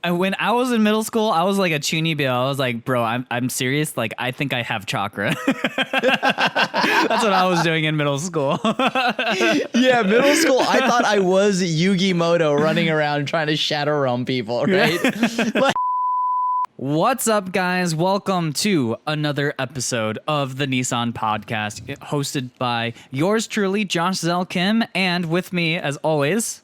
when I was in middle school, I was like a chunibyo. I was like, bro, I'm serious. Like, I think I have chakra. That's what I was doing in middle school. Yeah, middle school, I thought I was Yugi Moto running around trying to shadow realm people, right? What's up, guys? Welcome to another episode of the Niisan podcast, hosted by yours truly, Xell and Crim, and with me, as always,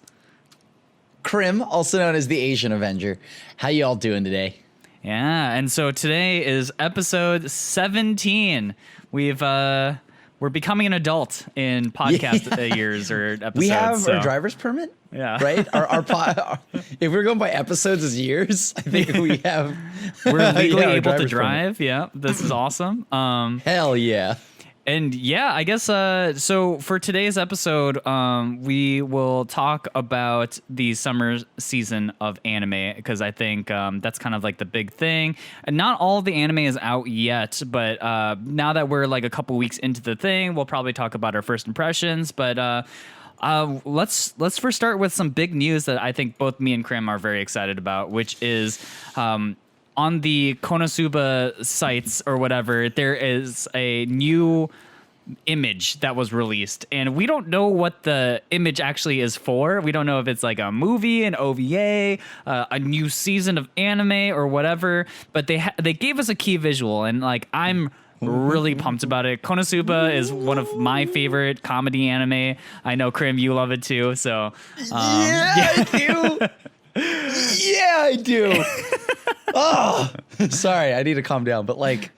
Crim, also known as the Asian Avenger. How you all doing today? Yeah, and so today is episode 17. We're becoming an adult in podcast years or episodes. We have our driver's permit. Yeah. Right? If we're going by episodes as years, I think we have. We're legally able to drive. drive. Yeah, this is awesome. Hell yeah. And yeah, I guess so for today's episode, we will talk about the summer season of anime because I think that's kind of like the big thing. And not all of the anime is out yet, but now that we're like a couple weeks into the thing, we'll probably talk about our first impressions. But let's first start with some big news that I think both me and Crim are very excited about, which is on the Konosuba sites or whatever, there is a new image that was released, and we don't know what the image actually is for. We don't know if it's like a movie, an OVA, a new season of anime, or whatever. But they gave us a key visual, and like I'm really pumped about it. Konosuba is one of my favorite comedy anime. I know, Crim, you love it too. So I do. Yeah, I do. Oh, sorry, I need to calm down. But like,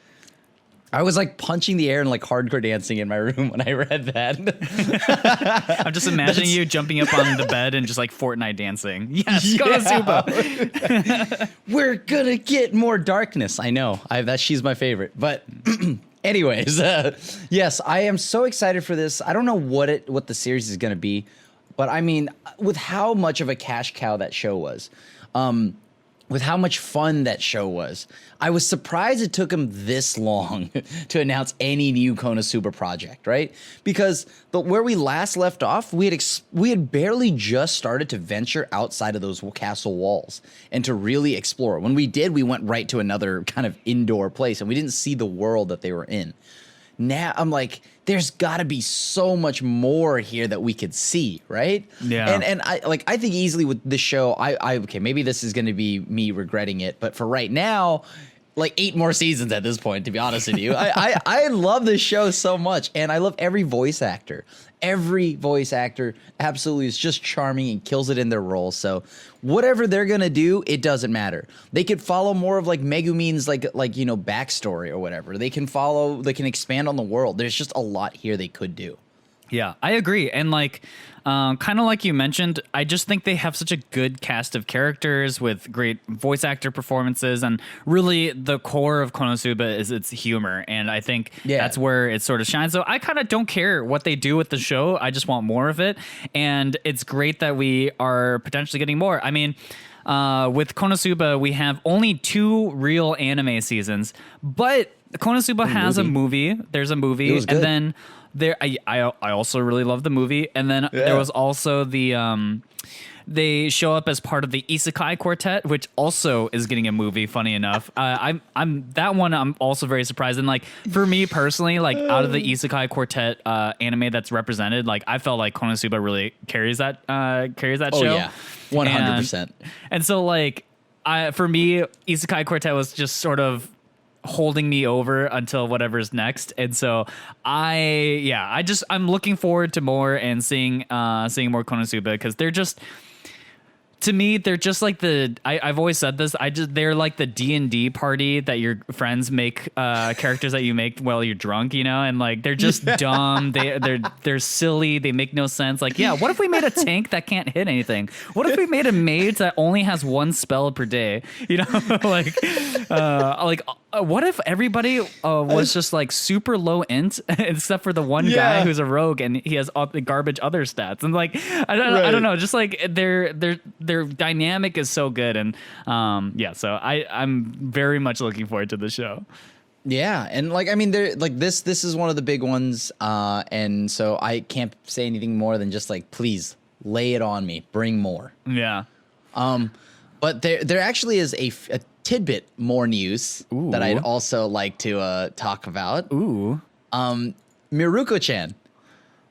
I was like punching the air and like hardcore dancing in my room when I read that. I'm just imagining you jumping up on the bed and just like Fortnite dancing. Yes, Konosuba. We're gonna get more darkness. I know. She's my favorite. But anyways, yes, I am so excited for this. I don't know what the series is gonna be, but I mean, with how much of a cash cow that show was. With how much fun that show was. I was surprised it took him this long to announce any new Konosuba project, right? Because where we last left off, we had barely just started to venture outside of those castle walls and to really explore. When we did, we went right to another kind of indoor place and we didn't see the world that they were in. Now I'm like, there's got to be so much more here that we could see, right? Yeah. And I think easily with this show, okay, maybe this is going to be me regretting it, but for right now, like 8 more seasons at this point, to be honest with you, I love this show so much, and I love every voice actor. Every voice actor absolutely is just charming and kills it in their role. So whatever they're gonna do, it doesn't matter. They could follow more of like Megumin's like backstory or whatever. They can expand on the world. There's just a lot here they could do. Yeah, I agree. And like, kind of like you mentioned, I just think they have such a good cast of characters with great voice actor performances. And really the core of Konosuba is its humor. And I think that's where it sort of shines. So I kind of don't care what they do with the show. I just want more of it. And it's great that we are potentially getting more. I mean, with Konosuba, we have only 2 real anime seasons, but Konosuba has a movie. There's a movie. And then I also really love the movie, and then there was also the they show up as part of the Isekai Quartet, which also is getting a movie. Funny enough, I'm also very surprised. And like for me personally, like out of the Isekai Quartet anime that's represented, like I felt like Konosuba really carries that show. Oh yeah, 100%. And so like for me, Isekai Quartet was just sort of holding me over until whatever's next, and so I'm looking forward to more and seeing more Konosuba, because to me, they're just like I've always said this. They're like the D&D party that your friends make characters that you make while you're drunk, and like they're just dumb. They're silly. They make no sense. Like, yeah, what if we made a tank that can't hit anything? What if we made a maid that only has 1 spell per day? What if everybody was just like super low int except for the one guy who's a rogue and he has all the garbage other stats, and like I don't know, just like their dynamic is so good, and so I'm very much looking forward to the show. Yeah, and like I mean, they're like this is one of the big ones, and so I can't say anything more than just like, please lay it on me, bring more. Yeah. But there actually is a tidbit more news that I'd also like to talk about. Ooh. Mieruko-Chan.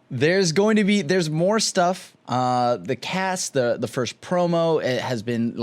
There's more stuff. The cast, the first promo, it has been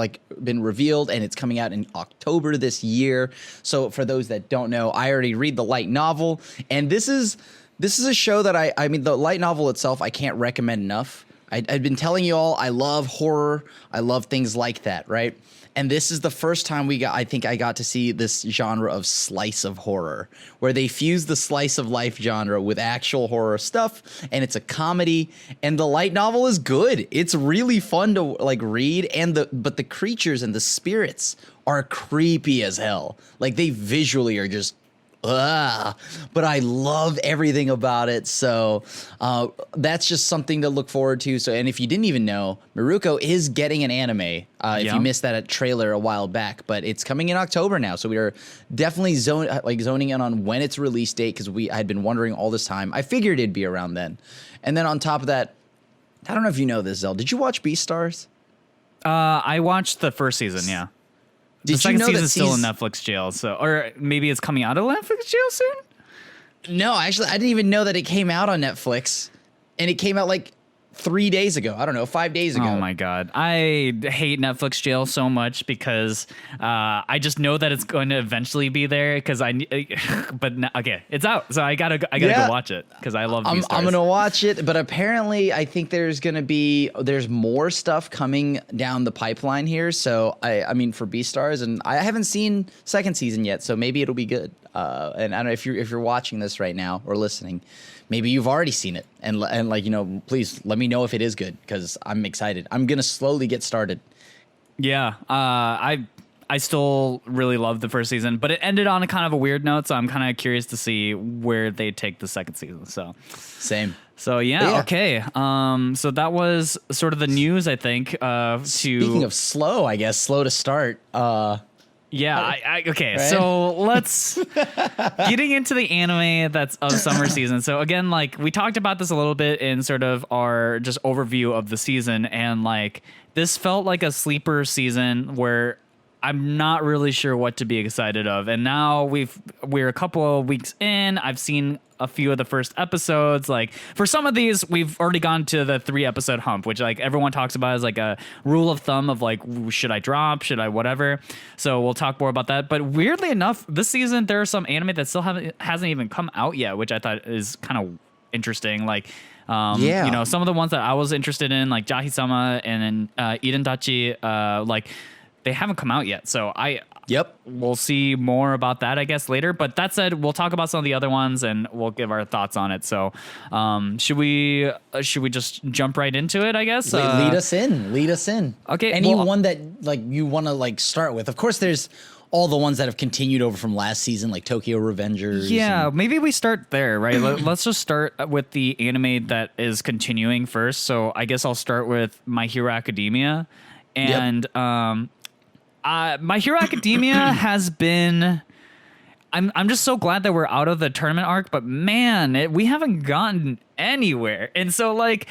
revealed, and it's coming out in October this year. So for those that don't know, I already read the light novel, and this is a show that I mean, the light novel itself I can't recommend enough. I've been telling you all, I love horror. I love things like that, right? And this is the first time I think I got to see this genre of slice of horror, where they fuse the slice of life genre with actual horror stuff, and it's a comedy, and the light novel is good. It's really fun to like read, but the creatures and the spirits are creepy as hell. Like, they visually are just but I love everything about it. So that's just something to look forward to. So, and if you didn't even know, Mieruko is getting an anime. If you missed that trailer a while back, but it's coming in October now. So we are definitely zoning in on when its release date, because I had been wondering all this time. I figured it'd be around then. And then on top of that, I don't know if you know this, Xell. Did you watch Beastars? I watched the first season. Yeah. The second season's still in Netflix jail, or maybe it's coming out of Netflix jail soon? No, actually, I didn't even know that it came out on Netflix, and it came out like 3 days ago. I don't know, 5 days ago. Oh my God. I hate Netflix jail so much because I just know that it's going to eventually be there okay, it's out. So I gotta go watch it because I love Beastars. I'm gonna watch it, but apparently I think there's more stuff coming down the pipeline here. So I mean, for Beastars, and I haven't seen second season yet, so maybe it'll be good. And I don't know if you're watching this right now or listening, maybe you've already seen it, and like, you know, please let me know if it is good, because I'm excited. I'm gonna slowly get started. Yeah, I still really loved the first season, but it ended on a kind of a weird note, so I'm kind of curious to see where they take the second season. So same. So yeah, okay. So that was sort of the news, I think. Speaking of slow, I guess slow to start. Yeah, okay, right? So let's getting into the anime that's of summer season. So again, like, we talked about this a little bit in sort of our just overview of the season, and like, this felt like a sleeper season where I'm not really sure what to be excited of. And now we're a couple of weeks in. I've seen a few of the first episodes. Like, for some of these, we've already gone to the 3-episode hump, which like everyone talks about as like a rule of thumb of like, should I drop? Should I whatever? So we'll talk more about that. But weirdly enough, this season there are some anime that still hasn't even come out yet, which I thought is kind of interesting. Like, you know, some of the ones that I was interested in, like Jahi-sama and Idendachi, like, they haven't come out yet, so we'll see more about that, I guess, later. But that said, we'll talk about some of the other ones and we'll give our thoughts on it. So, should we just jump right into it? I guess. Lead us in. Okay. Anyone that like you want to like start with? Of course, there's all the ones that have continued over from last season, like Tokyo Revengers. Yeah, maybe we start there, right? Let's just start with the anime that is continuing first. So I guess I'll start with My Hero Academia, and My Hero Academia has been. I'm just so glad that we're out of the tournament arc, but man, we haven't gotten anywhere, and so like,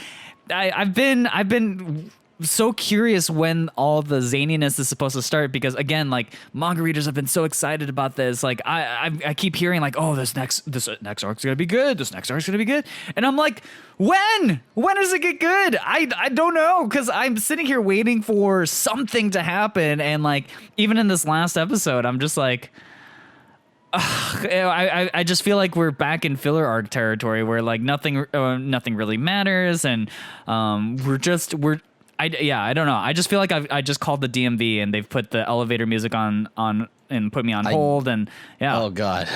I've been so curious when all the zaniness is supposed to start, because again, like, manga readers have been so excited about this. Like, I keep hearing like, oh, this next arc's gonna be good. This next arc's gonna be good, and I'm like, when does it get good? I don't know, because I'm sitting here waiting for something to happen, and like, even in this last episode, I'm just like, I just feel like we're back in filler arc territory where like nothing really matters, and I don't know. I just feel like I just called the DMV and they've put the elevator music on and put me on hold, and yeah. Oh God,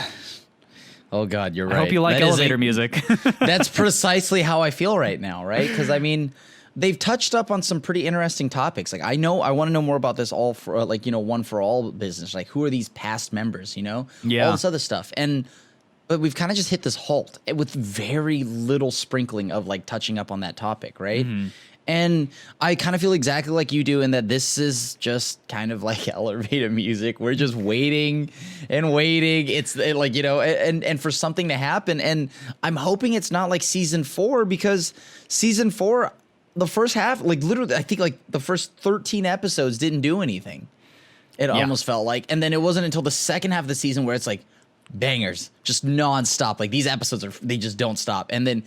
you're right. I hope you like elevator music. That's precisely how I feel right now, right? Because I mean, they've touched up on some pretty interesting topics. Like, I want to know more about this all for like, you know, One for All business. Like, who are these past members? You know, all this other stuff, but we've kind of just hit this halt with very little sprinkling of like touching up on that topic, right? Mm-hmm. And I kind of feel exactly like you do, in that this is just kind of like elevator music. We're just waiting and waiting. It's like, you know, and for something to happen. And I'm hoping it's not like season 4, because season 4, the first half, like literally, I think like the first 13 episodes didn't do anything. It almost felt like, and then it wasn't until the second half of the season where it's like bangers, just nonstop. Like these episodes they just don't stop. And then,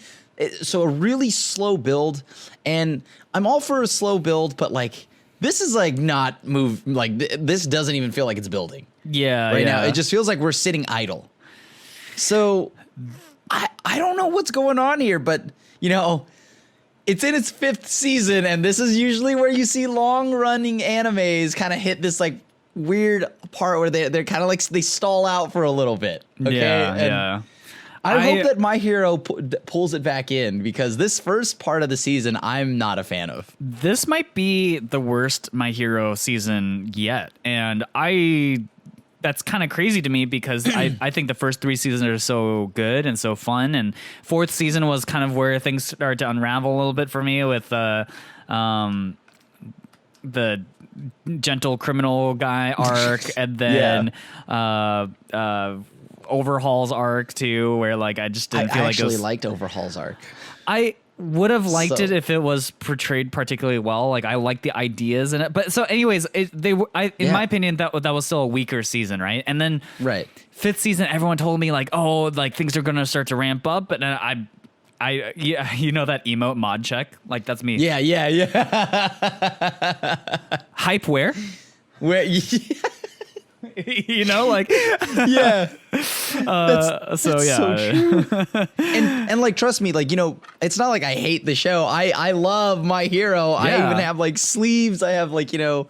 so a really slow build, and I'm all for a slow build, but like this is like not move. Like this doesn't even feel like it's building. Yeah, right now it just feels like we're sitting idle. So I don't know what's going on here, but you know, it's in its 5th season, and this is usually where you see long running animes kind of hit this like weird part where they're kind of like they stall out for a little bit. Okay? Yeah. I hope that My Hero pulls it back in, because this first part of the season I'm not a fan of. This might be the worst My Hero season yet, and that's kind of crazy to me because I think the first 3 seasons are so good and so fun, and 4th season was kind of where things started to unravel a little bit for me with the gentle criminal guy arc, and then Overhaul's arc too, where like I just didn't feel like it was... I actually liked Overhaul's arc. I would have liked it if it was portrayed particularly well. Like I liked the ideas in it, but so anyways, in my opinion, that was still a weaker season, right? And then 5th season, everyone told me like, oh, like things are gonna start to ramp up, but then yeah, you know that emote mod check? Like that's me. Yeah. Hype where? You know, like yeah. That's so true. and like trust me, like, you know, it's not like I hate the show. I love My Hero. I even have like sleeves. I have like, you know,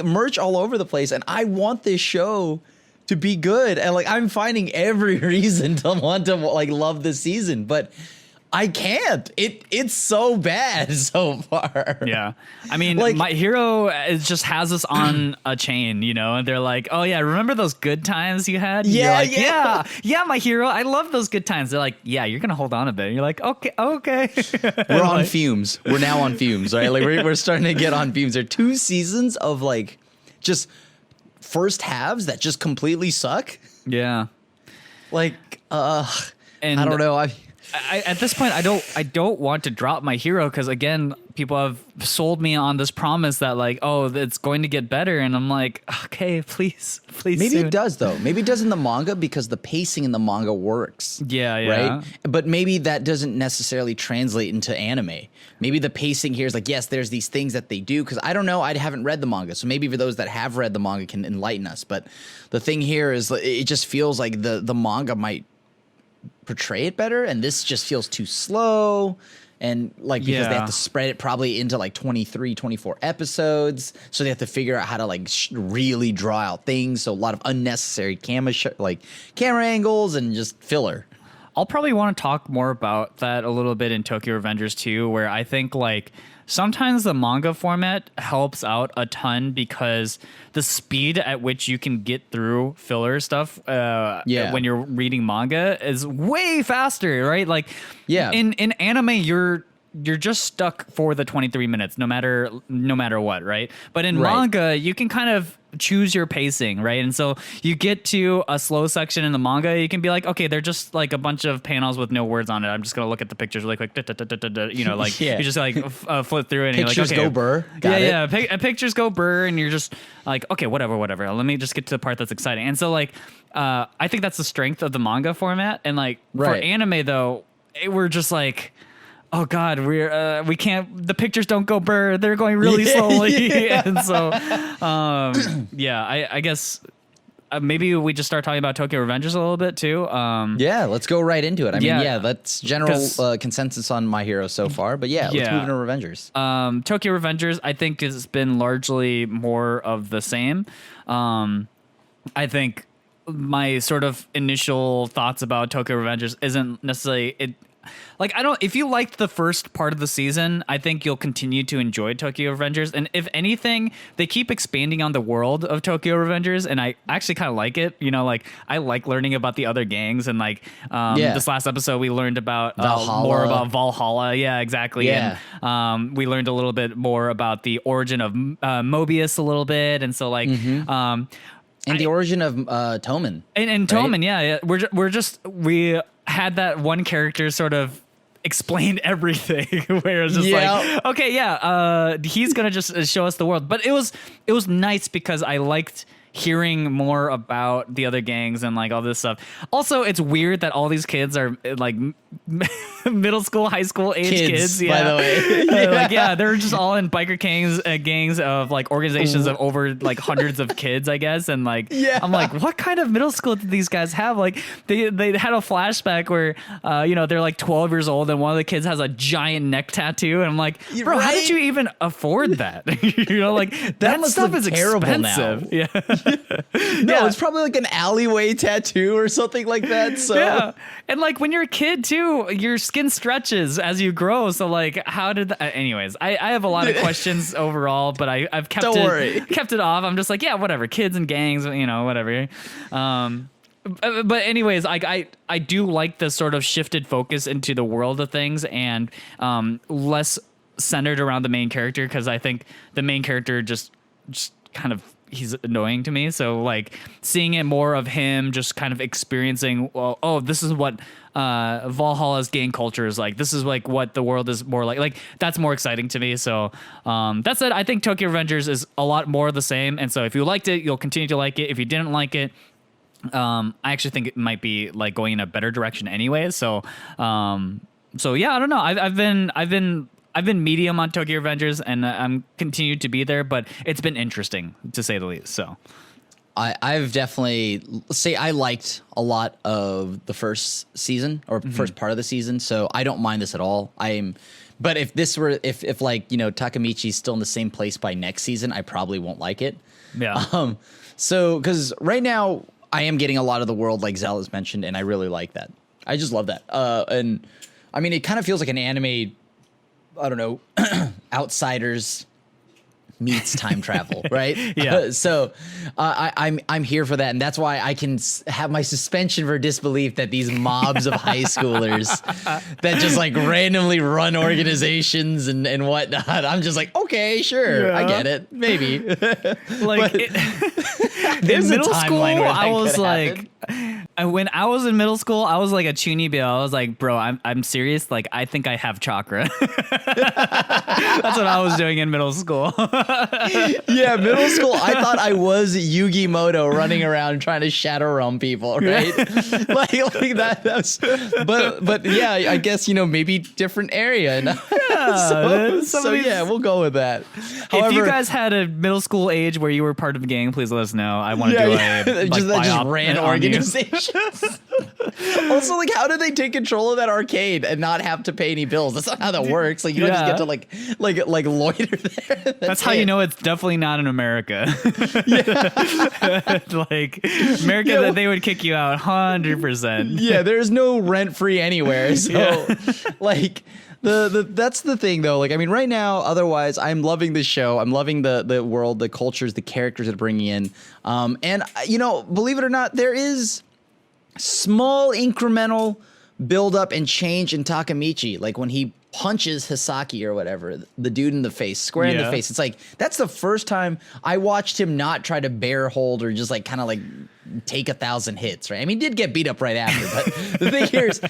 merch all over the place, and I want this show to be good, and like I'm finding every reason to want to like love this season, but I can't. It's so bad so far. Yeah. I mean, like, My Hero just has us on a chain, you know, and they're like, oh yeah, remember those good times you had? Yeah, like, yeah, My Hero, I love those good times. They're like, yeah, you're going to hold on a bit. And you're like, okay. We're on fumes. We're now on fumes, right? Like we're starting to get on fumes. There are 2 seasons of like just first halves that just completely suck. Yeah. Like, and I don't know. At this point, I don't want to drop My Hero, because again, people have sold me on this promise that like, oh, it's going to get better, and I'm like, okay, please. Maybe soon. it does though. Maybe it does in the manga because the pacing in the manga works. Yeah. Right. But maybe that doesn't necessarily translate into anime. Maybe the pacing here is like, yes, there's these things that they do, because I don't know. I haven't read the manga, so maybe for those that have read the manga can enlighten us. But the thing here is, it just feels like the manga might portray it better, and this just feels too slow, and like because they have to spread it probably into like 23 24 episodes, so they have to figure out how to like really draw out things, so a lot of unnecessary camera angles and just filler. I'll probably want to talk more about that a little bit in Tokyo Revengers 2, where I think like sometimes the manga format helps out a ton, because the speed at which you can get through filler stuff when you're reading manga is way faster, right? Like in anime, you're just stuck for the 23 minutes, no matter what, right? But in manga, you can kind of choose your pacing, right? And so you get to a slow section in the manga, you can be like, okay, they're just like a bunch of panels with no words on it. I'm just gonna look at the pictures really quick, you know, like you just like flip through it, and pictures you're like, okay, go burr. Got it. Pictures go burr, and you're just like, okay, whatever. Let me just get to the part that's exciting. And so like, I think that's the strength of the manga format. And like for anime though, we're just like, oh God, we can't. The pictures don't go burr. They're going really slowly, and so I guess maybe we just start talking about Tokyo Revengers a little bit too. Let's go right into it. I mean, that's general consensus on My Hero so far. But let's move into Revengers. Tokyo Revengers, I think, has been largely more of the same. I think my sort of initial thoughts about Tokyo Revengers isn't necessarily it. Like, if you liked the first part of the season, I think you'll continue to enjoy Tokyo Revengers. And if anything, they keep expanding on the world of Tokyo Revengers, and I actually kind of like it. You know, like, I like learning about the other gangs, and like, this last episode we learned about more about Valhalla. Yeah, exactly. Yeah. And we learned a little bit more about the origin of Mobius a little bit, and so like, and the origin of Toman. And Toman, yeah. We had that one character sort of explained everything. Where it was just like, okay, yeah, he's gonna just show us the world. But it was nice because I liked hearing more about the other gangs and like all this stuff. Also, it's weird that all these kids are like middle school, high school age kids. By the way, like they're just all in biker gangs of like organizations of over like hundreds of kids, I guess. And like, I'm like, what kind of middle school did these guys have? Like, they had a flashback where they're like 12 years old and one of the kids has a giant neck tattoo, and I'm like, bro, how did you even afford that? Like that stuff is expensive. Now. It's probably like an alleyway tattoo or something like that. So and like when you're a kid too, your skin stretches as you grow. So like, how did that? Anyways, I have a lot of questions overall, but I've kept it off. I'm just like, yeah, whatever, kids and gangs, whatever. But anyways, I do like the sort of shifted focus into the world of things and less centered around the main character, because I think the main character just kind of, he's annoying to me. So like seeing it more of him just kind of experiencing, well, oh, this is what Valhalla's gang culture is like. This is like what the world is more like that's more exciting to me. So that said, I think Tokyo Revengers is a lot more of the same. And so if you liked it, you'll continue to like it. If you didn't like it, I actually think it might be like going in a better direction anyway. So yeah, I don't know. I've been medium on Tokyo Revengers, and I'm continued to be there, but it's been interesting to say the least. So I've definitely I liked a lot of the first season or first part of the season, so I don't mind this at all. But if this were if like Takamichi's still in the same place by next season, I probably won't like it. Yeah. So because right now I am getting a lot of the world, like Xell has mentioned, and I really like that. I just love that. And I mean, it kind of feels like an anime. I don't know, Outsiders meets time travel, right? Yeah. So I'm here for that, and that's why I can have my suspension for disbelief that these mobs of high schoolers that just like randomly run organizations and whatnot. I'm just like, okay, sure, I get it, maybe. Like in middle school, I was like. When I was in middle school, I was like a chuny bill. I was like, bro, I'm serious. Like, I think I have chakra. That's what I was doing in middle school. Yeah, middle school, I thought I was Yugi Moto running around trying to shadow realm people, right? like that. But yeah, I guess maybe different area. Yeah, so yeah, we'll go with that. However, if you guys had a middle school age where you were part of a gang, please let us know. I want to do a just ran organizations. Also, like, how did they take control of that arcade and not have to pay any bills? That's not how that works. Like, you don't just get to like loiter there. That's how you know it's definitely not in America. Like America, that they would kick you out 100%. Yeah, there's no rent free anywhere. So like. That's the thing though. Like, I mean, right now, otherwise, I'm loving this show. I'm loving the world, the cultures, the characters that are bringing in. And believe it or not, there is small incremental build up and change in Takamichi. Like when he punches Hisaki or whatever, the dude in the face, square in the face. It's like, that's the first time I watched him not try to bear hold or just like kind of like take 1,000 hits, right? I mean, he did get beat up right after, but the thing here is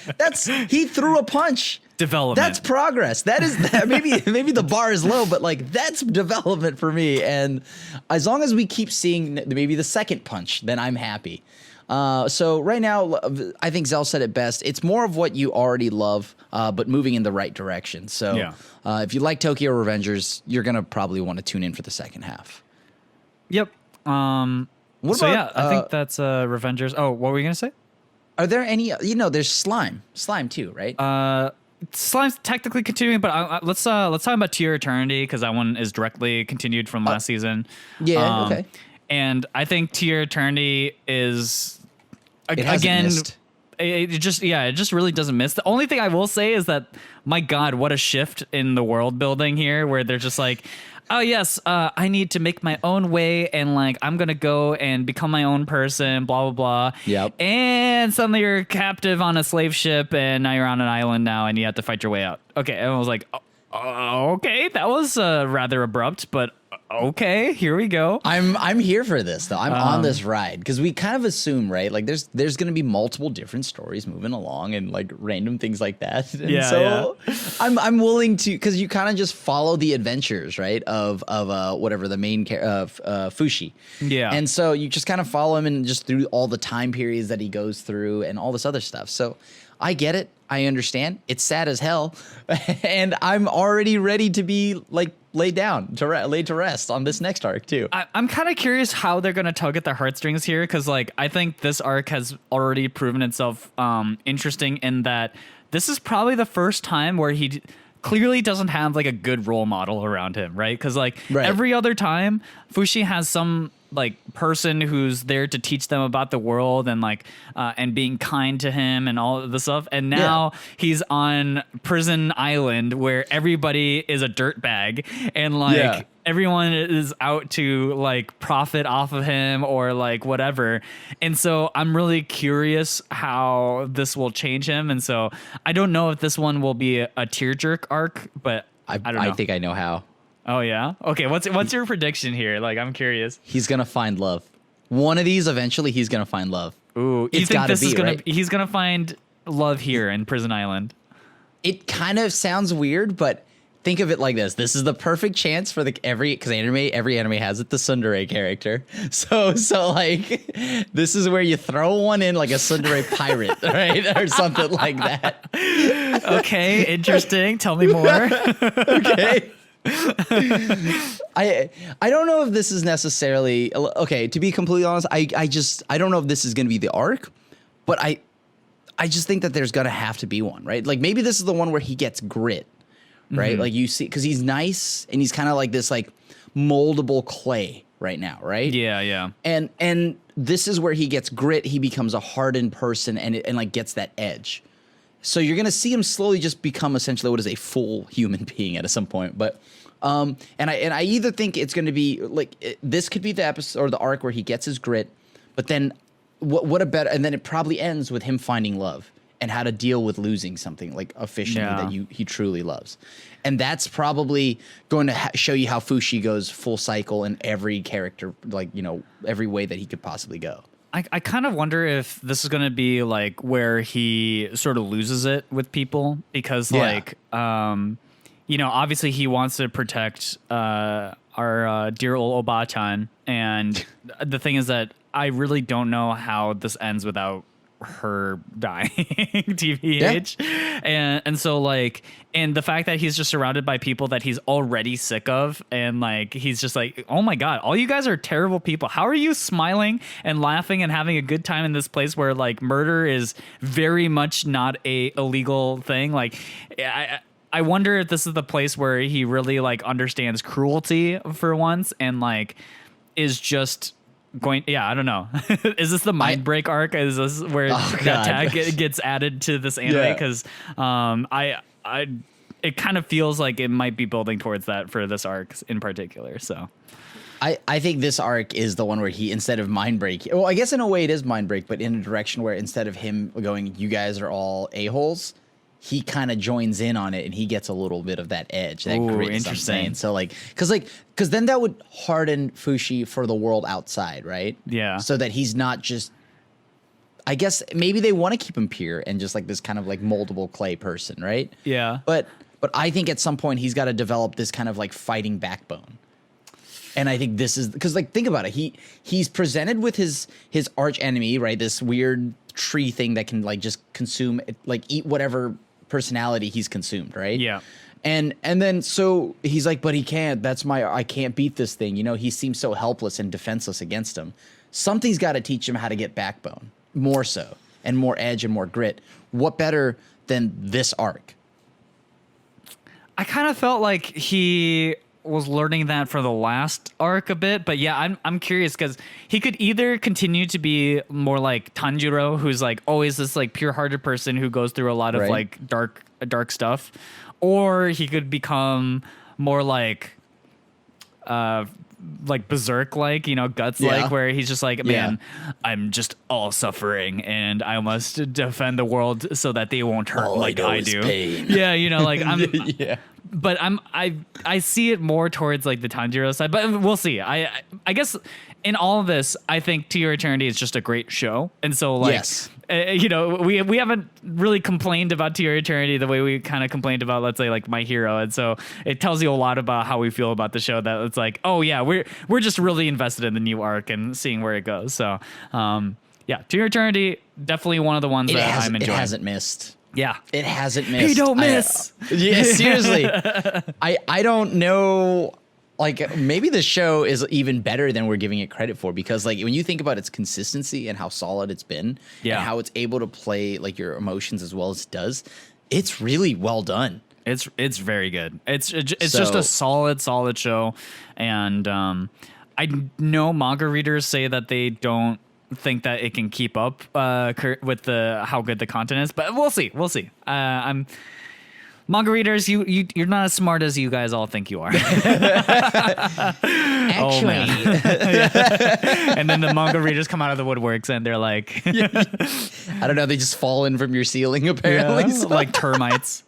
he threw a punch. Development. That's progress. Maybe the bar is low, but like that's development for me. And as long as we keep seeing maybe the second punch, then I'm happy. So right now, I think Xell said it best. It's more of what you already love, but moving in the right direction. So if you like Tokyo Revengers, you're going to probably want to tune in for the second half. Yep. I think that's Revengers. Oh, what were you going to say? Are there any, there's Slime too, right? Slime's technically continuing, but let's talk about To Your Eternity, because that one is directly continued from last season. Yeah, okay. And I think To Your Eternity is it missed. It just really doesn't miss. The only thing I will say is that, my God, what a shift in the world building here, where they're just like, oh yes, I need to make my own way, and like I'm gonna go and become my own person, blah blah blah. Yep. And suddenly you're captive on a slave ship, and now you're on an island now, and you have to fight your way out. Okay, and I was like, okay, that was rather abrupt, but Okay, here we go. I'm here for this though. I'm on this ride because we kind of assume, right? Like there's going to be multiple different stories moving along and like random things like that. And I'm willing to, because you kind of just follow the adventures, right? Of whatever the main Fushi. Yeah. And so you just kind of follow him and just through all the time periods that he goes through and all this other stuff. So I get it. I understand. It's sad as hell, and I'm already ready to be like laid to rest on this next arc too. I'm kind of curious how they're gonna tug at the heartstrings here, because like I think this arc has already proven itself interesting in that this is probably the first time where he clearly doesn't have like a good role model around him, right? Because like every other time, Fushi has some like person who's there to teach them about the world and like and being kind to him and all of the stuff, and now he's on prison island where everybody is a dirtbag and like everyone is out to like profit off of him or like whatever. And so I'm really curious how this will change him, and so I don't know if this one will be a tearjerk arc, but I don't know. I think I know how. Oh yeah. Okay. What's your prediction here? Like, I'm curious. He's gonna find love. One of these eventually, he's gonna find love. Ooh, you think this is gonna? He's gonna find love here in Prison Island. It kind of sounds weird, but think of it like this: this is the perfect chance for because every anime has it, the tsundere character. So like this is where you throw one in like a tsundere pirate, right, or something like that. Okay, interesting. Tell me more. Okay. I don't know if this is necessarily okay. To be completely honest, I don't know if this is going to be the arc, but I just think that there's going to have to be one, right? Like maybe this is the one where he gets grit, right? Mm-hmm. Like you see, because he's nice and he's kind of like this like moldable clay right now, right? Yeah. And this is where he gets grit. He becomes a hardened person and like gets that edge. So you're gonna see him slowly just become essentially what is a full human being at some point. But and I either think it's gonna be like this could be the episode or the arc where he gets his grit, but then what a better, and then it probably ends with him finding love and how to deal with losing something like efficiently that he truly loves. And that's probably going to show you how Fushi goes full cycle in every character, like, you know, every way that he could possibly go. I kind of wonder if this is going to be like where he sort of loses it with people because like, you know, obviously he wants to protect our dear old Oba-chan. And the thing is that I really don't know how this ends without her dying, TBH. And so like, and the fact that he's just surrounded by people that he's already sick of, and like he's just like, oh my god, all you guys are terrible people. How are you smiling and laughing and having a good time in this place where like murder is very much not a illegal thing? Like I wonder if this is the place where he really like understands cruelty for once and like is just going, I don't know. Is this the mind break arc? Is this where that tag gets added to this anime? Because it kind of feels like it might be building towards that for this arc in particular. So I think this arc is the one where he, instead of mind break, well, I guess in a way it is mind break, but in a direction where instead of him going, you guys are all a-holes, he kind of joins in on it and he gets a little bit of that edge, that grit. Interesting. So like, because then that would harden Fushi for the world outside, right? Yeah. So that he's not just, I guess maybe they want to keep him pure and just like this kind of like moldable clay person, right? Yeah. But I think at some point he's got to develop this kind of like fighting backbone. And I think this is because, like, think about it. He's presented with his arch enemy, right? This weird tree thing that can like just consume, like eat whatever personality he's consumed, right? Yeah. And then so he's like, but he can't. I can't beat this thing. You know, he seems so helpless and defenseless against him. Something's got to teach him how to get backbone, more so, and more edge and more grit. What better than this arc? I kind of felt like he was learning that for the last arc a bit, but yeah, I'm curious because he could either continue to be more like Tanjiro, who's like always this like pure-hearted person who goes through a lot of like dark stuff, or he could become more like like berserk like, guts like, where he's just like, man, I'm just all suffering and I must defend the world so that they won't hurt all like I do. Pain. Yeah, like I'm yeah. But I see it more towards like the Tanjiro side, but we'll see. I guess in all of this, I think To Your Eternity is just a great show, and so like, yes. We haven't really complained about To Your Eternity the way we kind of complained about, let's say, like My Hero, and so it tells you a lot about how we feel about the show. That it's like, oh yeah, we're just really invested in the new arc and seeing where it goes. So yeah, To Your Eternity, definitely one of the ones that I'm enjoying. It hasn't missed. Yeah, it hasn't missed. Hey, don't miss. Yeah, seriously. I don't know. Like, maybe the show is even better than we're giving it credit for, because like when you think about its consistency and how solid it's been, and how it's able to play like your emotions as well as it does, it's really well done. It's very good. It's just a solid show, and I know manga readers say that they don't think that it can keep up with how good the content is, but we'll see. I'm manga readers, you're not as smart as you guys all think you are. Actually. Oh, man. Yeah. And then the manga readers come out of the woodworks and they're like, I don't know, they just fall in from your ceiling apparently. Yeah, so. Like termites.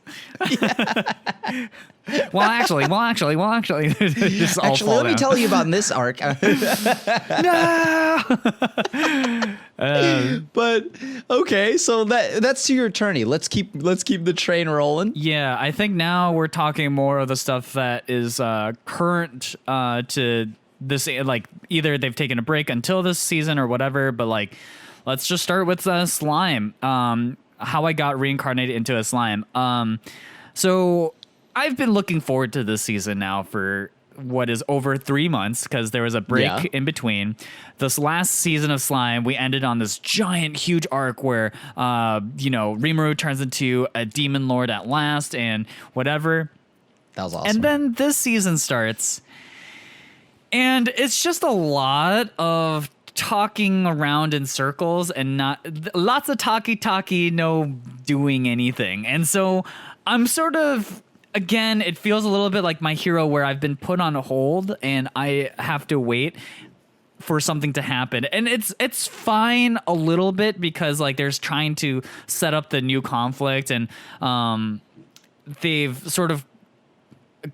Well, actually, just all fall let down. me tell you about this arc. No. But okay, so that's To Your Eternity. Let's keep the train rolling. Yeah, I think now we're talking more of the stuff that is current to this. Like either they've taken a break until this season or whatever. But like, let's just start with slime. How I got reincarnated into a slime. So I've been looking forward to this season now for what is over 3 months, because there was a break in between. This last season of Slime, we ended on this giant, huge arc where, Rimuru turns into a demon lord at last and whatever. That was awesome. And then this season starts, and it's just a lot of talking around in circles and not lots of talky, no doing anything. And so I'm sort of, again, it feels a little bit like My Hero, where I've been put on hold and I have to wait for something to happen. And it's fine a little bit, because like there's trying to set up the new conflict, and they've sort of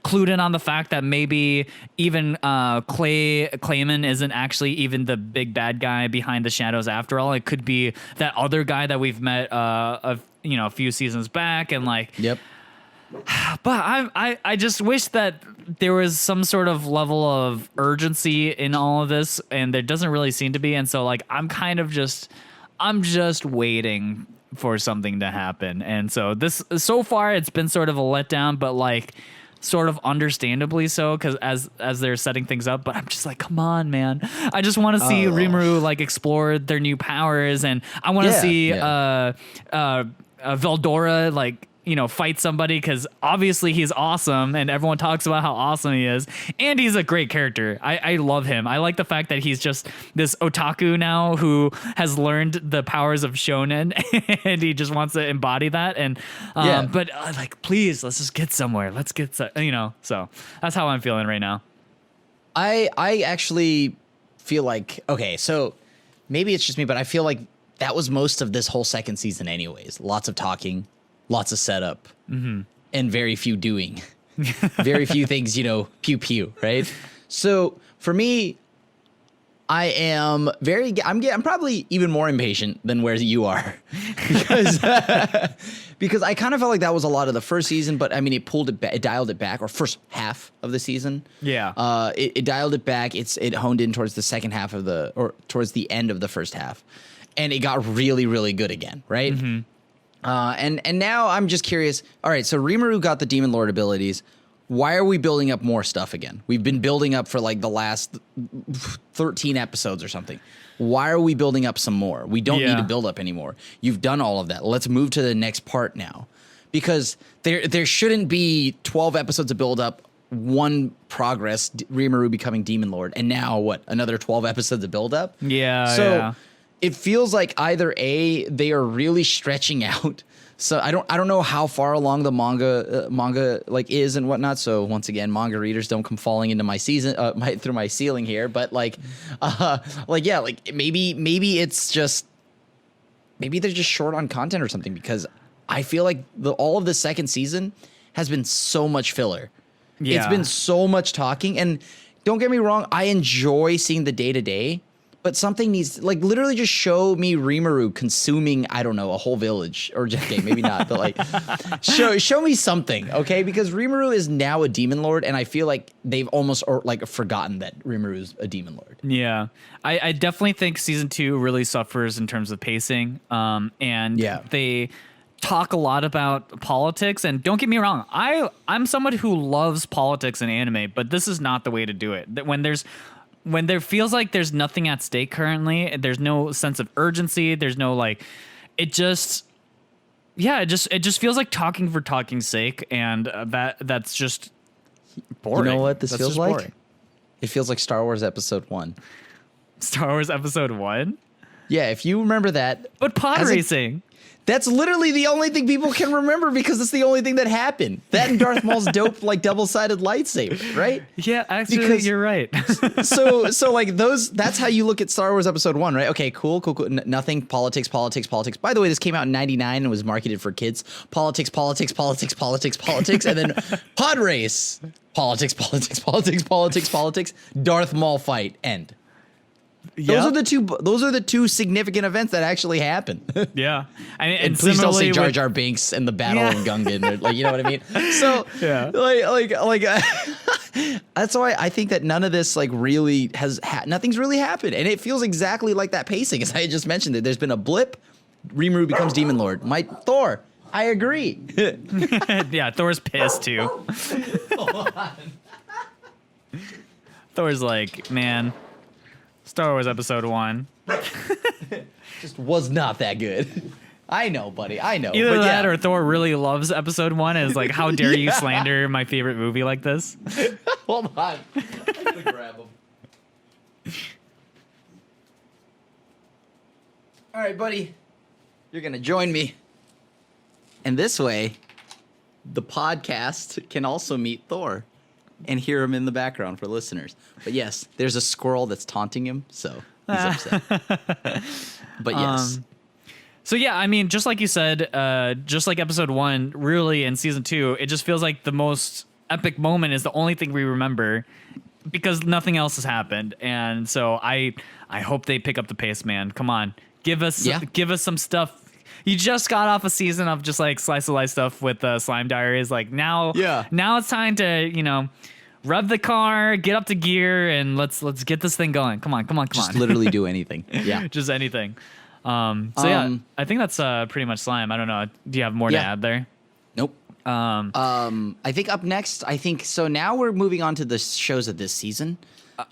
clued in on the fact that maybe even Clayman isn't actually even the big bad guy behind the shadows after all. It could be that other guy that we've met a few seasons back, and like, yep. But I just wish that there was some sort of level of urgency in all of this, and there doesn't really seem to be. And so like I'm just waiting for something to happen. And so so far it's been sort of a letdown, but like sort of understandably so, because as they're setting things up. But I'm just like, come on, man! I just want to see Rimuru like explore their new powers, and I want to see Veldora like fight somebody, because obviously he's awesome and everyone talks about how awesome he is, and he's a great character. I love him. I like the fact that he's just this otaku now who has learned the powers of shonen and he just wants to embody that. And but like, please, let's just get somewhere. Let's get so that's how I'm feeling right now. I actually feel like, okay, so maybe it's just me, but I feel like that was most of this whole second season anyways. Lots of talking, lots of setup, and very few doing. Very few things, pew pew, right? So for me, I'm probably even more impatient than where you are, because I kind of felt like that was a lot of the first season, but I mean, it dialed it back, or first half of the season. Yeah. It dialed it back. It honed in towards the second half or towards the end of the first half, and it got really, really good again, right? Mm-hmm. And now I'm just curious. All right, so Rimuru got the Demon Lord abilities. Why are we building up more stuff again? We've been building up for like the last 13 episodes or something. Why are we building up some more? We don't need to build up anymore. You've done all of that. Let's move to the next part now. Because there shouldn't be 12 episodes of build up, one progress, Rimuru becoming Demon Lord, and now what? Another 12 episodes of build up? Yeah. So it feels like either A, they are really stretching out. So I don't know how far along the manga like is and whatnot. So once again, manga readers don't come falling into my through my ceiling here. But like maybe it's just maybe they're just short on content or something, because I feel like all of the second season has been so much filler. Yeah. It's been so much talking, and don't get me wrong, I enjoy seeing the day-to-day, but something needs, like, literally just show me Rimuru consuming, I don't know, a whole village, or just, okay, maybe not, but like, show me something, okay? Because Rimuru is now a demon lord, and I feel like they've almost forgotten that Rimuru is a demon lord. Yeah, I definitely think season 2 really suffers in terms of pacing, and they talk a lot about politics. And don't get me wrong, I'm someone who loves politics in anime, but this is not the way to do it. That when there feels like there's nothing at stake currently, there's no sense of urgency, there's no like, it just feels like talking for talking's sake, and that's just boring. You know what this feels like? Boring. It feels like Star Wars Episode 1. Star Wars Episode 1? Yeah, if you remember that. But pod racing. That's literally the only thing people can remember, because it's the only thing that happened. That and Darth Maul's dope, like, double-sided lightsaber, right? Yeah, actually, you're right. so like that's how you look at Star Wars Episode 1, right? Okay, cool. Nothing. Politics. By the way, this came out in 1999 and was marketed for kids. Politics. And then pod race. Politics. Darth Maul fight. End. Those are the two significant events that actually happen. Yeah, and please don't say Jar Jar Binks and the Battle of Gungan, like, you know what I mean. So yeah, like that's why I think that none of this like really has nothing's really happened, and it feels exactly like that pacing, as I had just mentioned. That there's been a blip. Rimuru becomes Demon Lord. Thor. I agree. Yeah, Thor's pissed too. Thor's like, man, Star Wars Episode 1 just was not that good. I know, buddy. I know. Either that or Thor really loves Episode 1 and is like, how dare you slander my favorite movie like this? Hold on. I'm gonna grab him. All right, buddy. You're going to join me. And this way, the podcast can also meet Thor and hear him in the background for listeners. But yes, there's a squirrel that's taunting him, so he's upset. But yes. So yeah, I mean, just like you said, just like Episode 1, really in Season 2, it just feels like the most epic moment is the only thing we remember, because nothing else has happened. And so I hope they pick up the pace, man. Come on. Give us some stuff. You just got off a season of just like slice of life stuff with Slime Diaries. Like now it's time to, rev the car, get up to gear, and let's get this thing going. Come on. Just literally do anything. Yeah. Just anything. Yeah, I think that's pretty much Slime. I don't know. Do you have more to add there? Nope. I think up next, so now we're moving on to the shows of this season.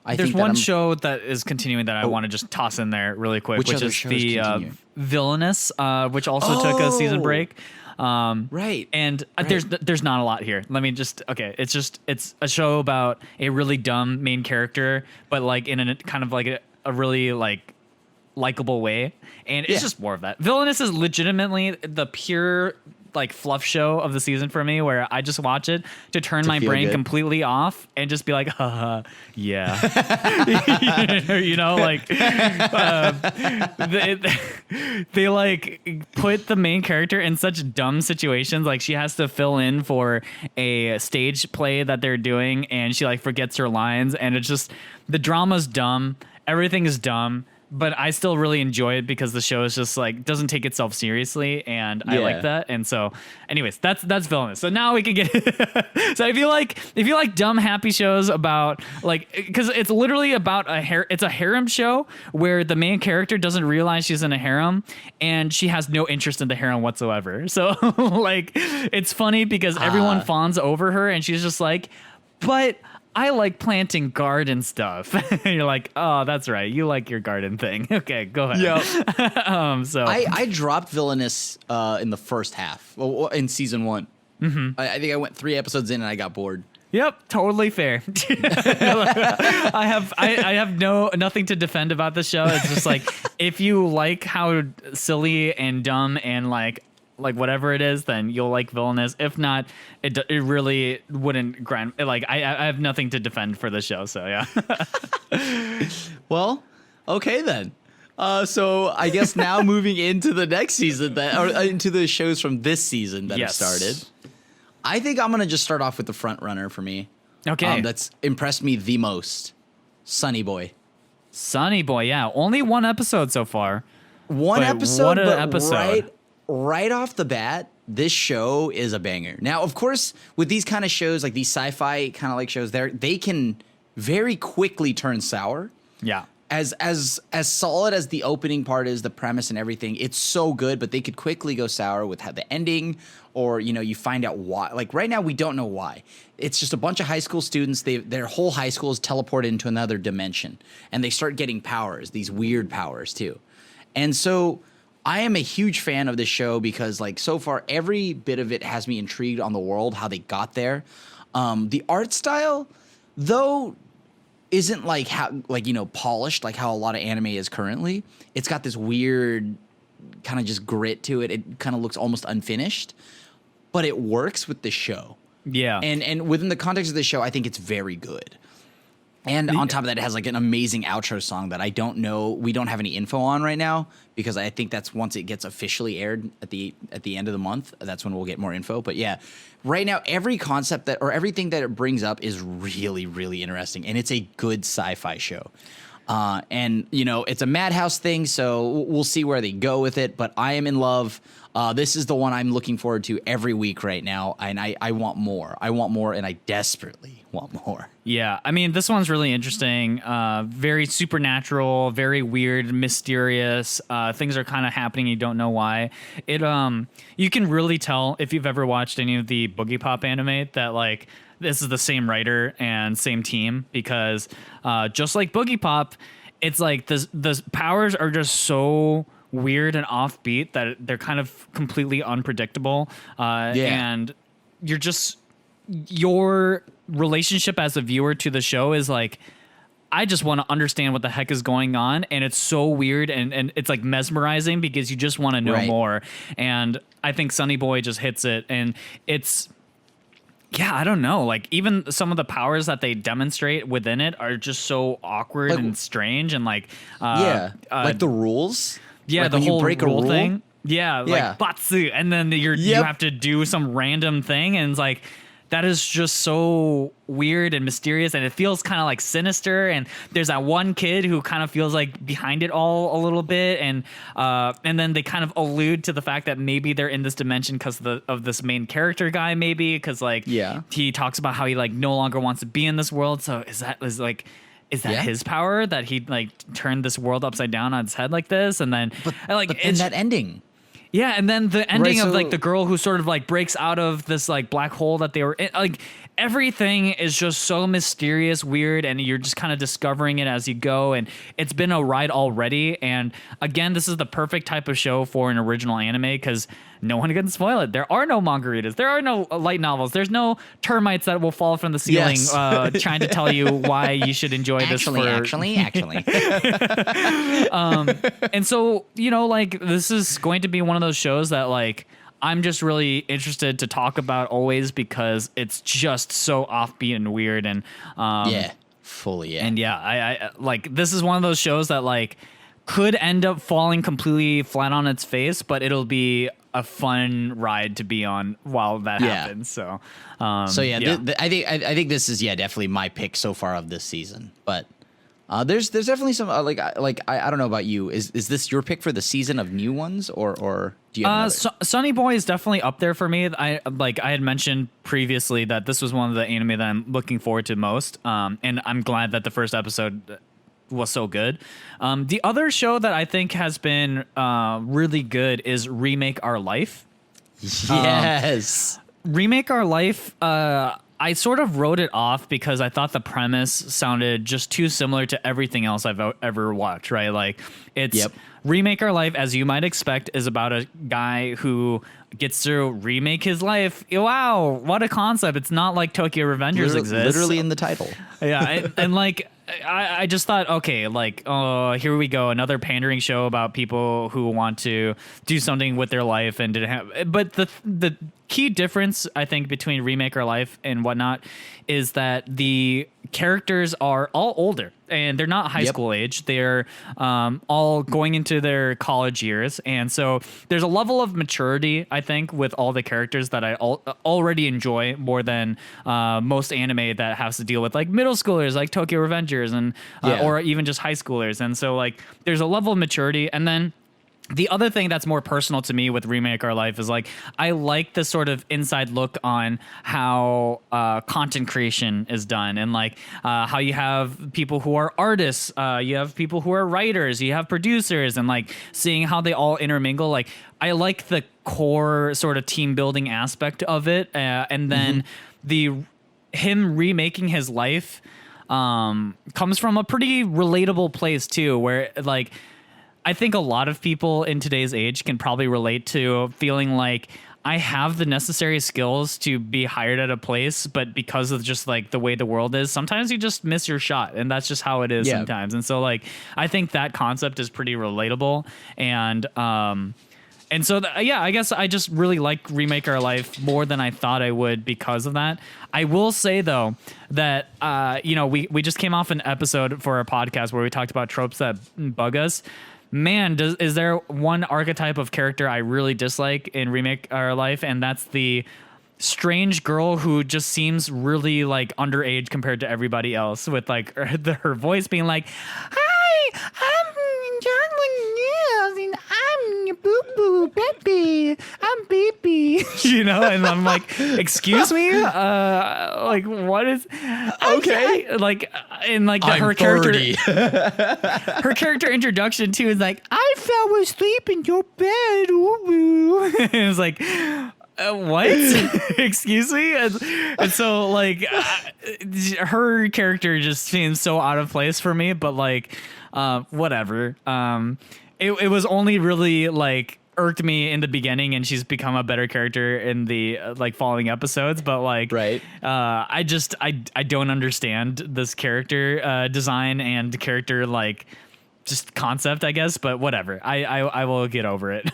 There's one show that is continuing that I want to just toss in there really quick, which is the Villianess, which also took a season break. Right. And there's not a lot here. Let me just, it's a show about a really dumb main character, but like in a kind of like a really like likable way. And it's just more of that. Villianess is legitimately the pure like fluff show of the season for me, where I just watch it to turn my brain completely off and just be like, yeah. They like put the main character in such dumb situations. Like she has to fill in for a stage play that they're doing, and she like forgets her lines, and it's just, the drama's dumb. Everything is dumb. But I still really enjoy it because the show is just like, doesn't take itself seriously, and I like that. And so, anyways, that's Villianess. So now we can get so if you like dumb happy shows about like, because it's literally about it's a harem show where the main character doesn't realize she's in a harem and she has no interest in the harem whatsoever. So like, it's funny because everyone fawns over her and she's just like, but I like planting garden stuff. And you're like, oh, that's right. You like your garden thing. Okay, go ahead. Yep. So I dropped Villianess in the first half, in season 1. Mm-hmm. I think I went 3 episodes in and I got bored. Yep, totally fair. I have nothing to defend about the show. It's just like if you like how silly and dumb and like whatever it is, then you'll like Villianess. If not, it really wouldn't grind. Like I have nothing to defend for the show. So yeah. Well, okay then. So I guess now moving into the next season or into the shows from this season that have started. I think I'm gonna just start off with the front runner for me. Okay, that's impressed me the most. Sonny Boy. Sonny Boy, yeah. Only one episode so far. One episode, what an but episode. Right off the bat, this show is a banger. Now, of course, with these kind of shows, like these sci-fi kind of like shows, they can very quickly turn sour. Yeah. As solid as the opening part is, the premise and everything, it's so good, but they could quickly go sour with how the ending, or you find out why. Like right now, we don't know why. It's just a bunch of high school students. Their whole high school is teleported into another dimension, and they start getting powers, these weird powers too. And so I am a huge fan of this show because like so far every bit of it has me intrigued on the world, how they got there. The art style, though, isn't like polished like how a lot of anime is currently. It's got this weird kind of just grit to it. It kind of looks almost unfinished, but it works with the show. Yeah. And within the context of the show, I think it's very good. And on top of that, it has like an amazing outro song that I don't know. We don't have any info on right now because I think that's once it gets officially aired at the end of the month. That's when we'll get more info. But yeah, right now, every concept or everything that it brings up is really, really interesting. And it's a good sci-fi show. And it's a Madhouse thing. So we'll see where they go with it. But I am in love. This is the one I'm looking forward to every week right now. And I want more. I want more. And I desperately want more. Yeah, I mean, this one's really interesting. Very supernatural, very weird, mysterious. Things are kind of happening. You don't know why. You can really tell if you've ever watched any of the Boogie Pop anime that like this is the same writer and same team because just like Boogie Pop, it's like the powers are just so weird and offbeat that they're kind of completely unpredictable. And your relationship as a viewer to the show is like, I just want to understand what the heck is going on. And it's so weird and it's like mesmerizing because you just want to know more. And I think Sonny Boy just hits it. And it's, yeah, I don't know. Like even some of the powers that they demonstrate within it are just so awkward and strange. And like, like the rules. Yeah. Like the when whole you break a rule rule thing. Yeah. Like batsu. And then you have to do some random thing. And it's like, that is just so weird and mysterious, and it feels kind of like sinister. And there's that one kid who kind of feels like behind it all a little bit, and then they kind of allude to the fact that maybe they're in this dimension because of this main character guy, maybe because he talks about how he like no longer wants to be in this world. So is that his power that he like turned this world upside down on its head like this, and then but it's that ending. Yeah, and then the ending of like the girl who sort of like breaks out of this like black hole that they were in, like everything is just so mysterious, weird, and you're just kind of discovering it as you go. And it's been a ride already. And again, this is the perfect type of show for an original anime because no one can spoil it. There are no mangaritas. There are no light novels. There's no termites that will fall from the ceiling trying to tell you why you should enjoy this. Actually. And so, like this is going to be one of those shows that like I'm just really interested to talk about always because it's just so offbeat and weird and fully. And I like this is one of those shows that like could end up falling completely flat on its face, but it'll be a fun ride to be on while that happens. So I think this is definitely my pick so far of this season. But there's definitely some I don't know about you. Is this your pick for the season of new ones or do you have Sonny Boy is definitely up there for me. I had mentioned previously that this was one of the anime that I'm looking forward to most. And I'm glad that the first episode was so good. The other show that I think has been really good is Remake Our Life. Yes. Remake Our Life, I sort of wrote it off because I thought the premise sounded just too similar to everything else I've ever watched, right? Like it's Remake Our Life, as you might expect, is about a guy who gets to remake his life. Wow, what a concept. It's not like Tokyo Revengers exists. Literally in the title. Yeah, and like I just thought, okay, like, oh, here we go, another pandering show about people who want to do something with their life and didn't have. But the key difference, I think, between Remake Our Life and whatnot is that the characters are all older and they're not high school age. They're all going into their college years. And so there's a level of maturity, I think, with all the characters that I already enjoy more than most anime that has to deal with like middle schoolers, like Tokyo Revengers, and or even just high schoolers. And so like there's a level of maturity. And then the other thing that's more personal to me with Remake Our Life is like I like the sort of inside look on how content creation is done, and like how you have people who are artists, you have people who are writers, you have producers, and like seeing how they all intermingle. Like I like the core sort of team building aspect of it, and then him remaking his life comes from a pretty relatable place too, where like I think a lot of people in today's age can probably relate to feeling like I have the necessary skills to be hired at a place, but because of just like the way the world is, sometimes you just miss your shot, and that's just how it is sometimes. And so like I think that concept is pretty relatable, and so I guess I just really like Remake Our Life more than I thought I would because of that. I will say though that we just came off an episode for our podcast where we talked about tropes that bug us. Man, is there one archetype of character I really dislike in Remake Our Life, and that's the strange girl who just seems really like underage compared to everybody else, with like her voice being like, "Hi, I'm John Williams, and I'm your boo boo baby. I'm baby," and I'm like, "Excuse me, like what is okay?" Like, and like her character, her character introduction too is like, "I fell asleep in your bed." Ooh. And it's like, what? Excuse me? And so like her character just seems so out of place for me, but like whatever. It was only really like irked me in the beginning, and she's become a better character in the like following episodes, but like I don't understand this character design and character like just concept, I guess, but whatever. I will get over it.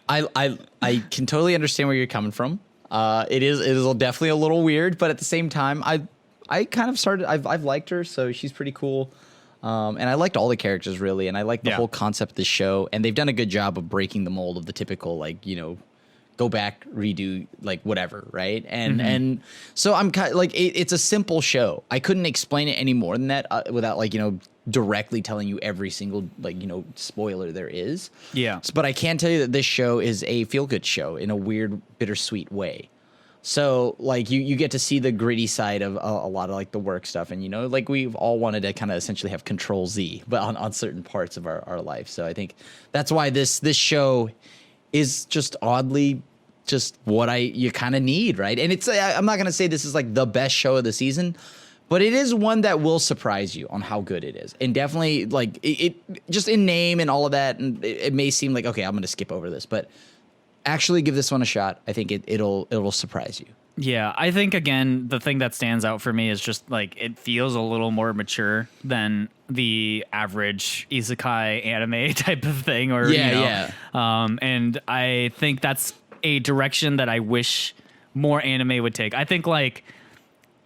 I can totally understand where you're coming from. It is definitely a little weird, but at the same time, I kind of started. I've liked her, so she's pretty cool. And I liked all the characters really, and I like the whole concept of the show. And they've done a good job of breaking the mold of the typical like go back, redo, like whatever, right? And so I'm kind of like it's a simple show. I couldn't explain it any more than that without like directly telling you every single like spoiler there is. Yeah. But I can tell you that this show is a feel-good show in a weird, bittersweet way. So like you get to see the gritty side of a lot of like the work stuff, and like we've all wanted to kind of essentially have Control Z, but on certain parts of our life. So I think that's why this show is just oddly just what you kind of need, right? And it's I'm not gonna say this is like the best show of the season, but it is one that will surprise you on how good it is, and definitely like it just in name and all of that. And it may seem like okay, I'm gonna skip over this, but actually give this one a shot. I think it'll surprise you. Yeah, I think again the thing that stands out for me is just like it feels a little more mature than the average isekai anime type of thing, or and I think that's a direction that I wish more anime would take. I think like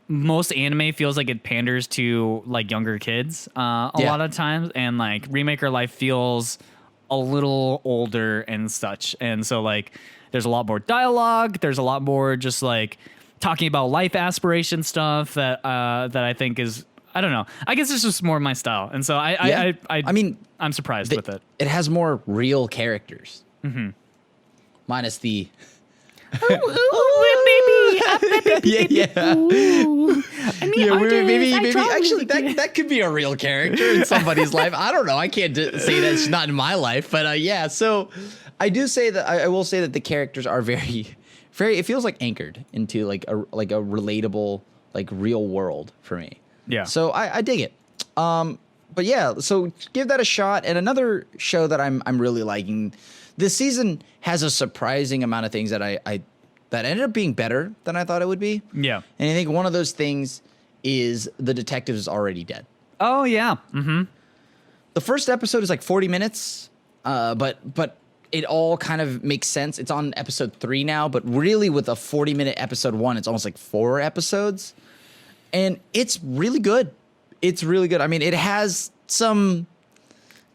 most anime feels like it panders to like younger kids a lot of times, and like Remake Our Life feels a little older and such. And so like there's a lot more dialogue, there's a lot more just like talking about life aspiration stuff that I think is, I don't know, I guess it's just more my style. And so I mean I'm surprised with it. It has more real characters. Minus the maybe actually that could be a real character in somebody's life. I don't know. I can't say that's not in my life, but so I do say that I will say that the characters are very, very. It feels like anchored into like a relatable like real world for me. Yeah. So I dig it. But yeah, so give that a shot. And another show that I'm really liking this season has a surprising amount of things that that ended up being better than I thought it would be. Yeah. And I think one of those things is the detective is already dead. Oh yeah. Mm-hmm. The first episode is like 40 minutes, but it all kind of makes sense. It's on episode 3 now, but really with a 40-minute episode 1, it's almost like 4 episodes. And it's really good. It's really good. I mean, it has some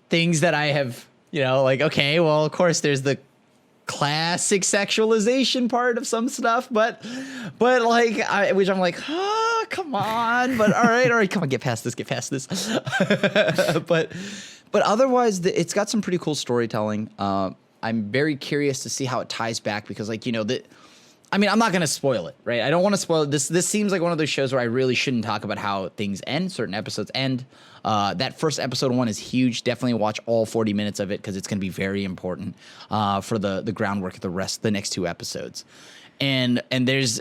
things that I have, like, okay, well, of course, there's the classic sexualization part of some stuff, but like, which I'm like, oh, come on. But all right, come on, get past this. but otherwise, it's got some pretty cool storytelling. I'm very curious to see how it ties back because, like, I'm not going to spoil it, right? I don't want to spoil it. This seems like one of those shows where I really shouldn't talk about how things end, certain episodes end. That first episode 1 is huge. Definitely watch all 40 minutes of it because it's going to be very important for the groundwork of the next 2 episodes. And there's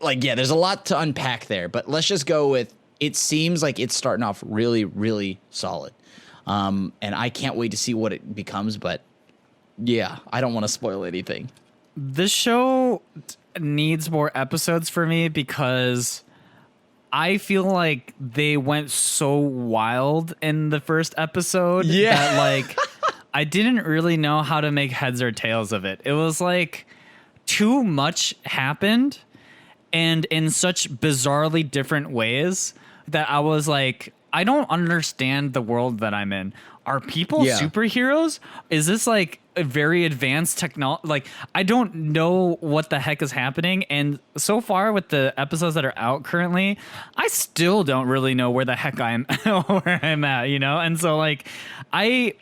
there's a lot to unpack there, but let's just go with it seems like it's starting off really, really solid. And I can't wait to see what it becomes, but yeah, I don't want to spoil anything. This show needs more episodes for me because I feel like they went so wild in the first episode that like I didn't really know how to make heads or tails of it. It was like too much happened and in such bizarrely different ways that I was like, I don't understand the world that I'm in. Are people superheroes? Is this like a very advanced technology? Like, I don't know what the heck is happening. And so far with the episodes that are out currently, I still don't really know where the heck I'm where I'm at, And so like, I'm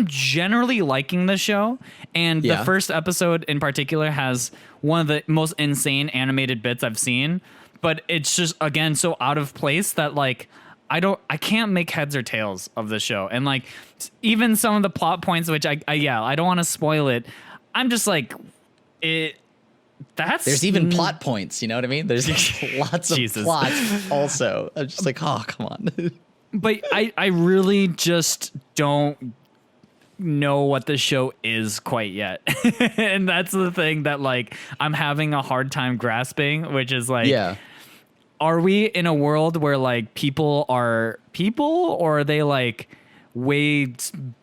generally liking the show. And the first episode in particular has one of the most insane animated bits I've seen. But it's just, again, so out of place that like, I can't make heads or tails of the show. And like even some of the plot points, which I don't want to spoil it. I'm just like there's even plot points. You know what I mean? There's lots of plots also. I'm just like, oh, come on. But I really just don't know what the show is quite yet. And that's the thing that like I'm having a hard time grasping, which is like, are we in a world where like people are people, or are they like way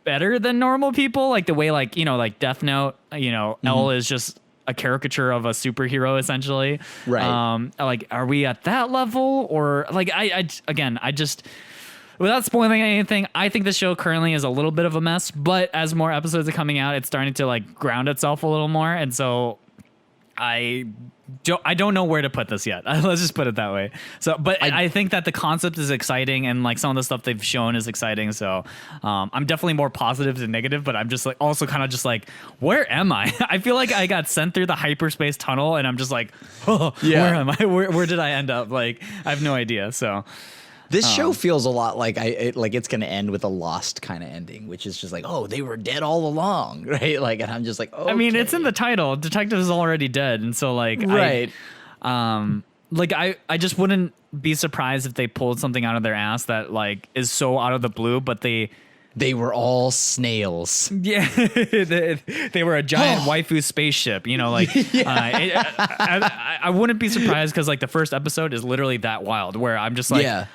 better than normal people? Like the way like, like Death Note, L is just a caricature of a superhero essentially. Right. Like, are we at that level, or like, I just, without spoiling anything, I think the show currently is a little bit of a mess, but as more episodes are coming out, it's starting to like ground itself a little more. And so I don't know where to put this yet. Let's just put it that way. So, but I think that the concept is exciting, and like some of the stuff they've shown is exciting. So, I'm definitely more positive than negative, but I'm just like also kind of just like, where am I? I feel like I got sent through the hyperspace tunnel, and I'm just like, where am I? Where did I end up? Like, I have no idea. So. This show feels a lot like it's going to end with a Lost kind of ending, which is just like, oh, they were dead all along, right? Like, and I'm just like, okay. I mean, it's in the title. Detective is already dead, and so like, right. I just wouldn't be surprised if they pulled something out of their ass that like is so out of the blue, but they were all snails. Yeah, they were a giant waifu spaceship. Like I wouldn't be surprised because like the first episode is literally that wild, where I'm just like,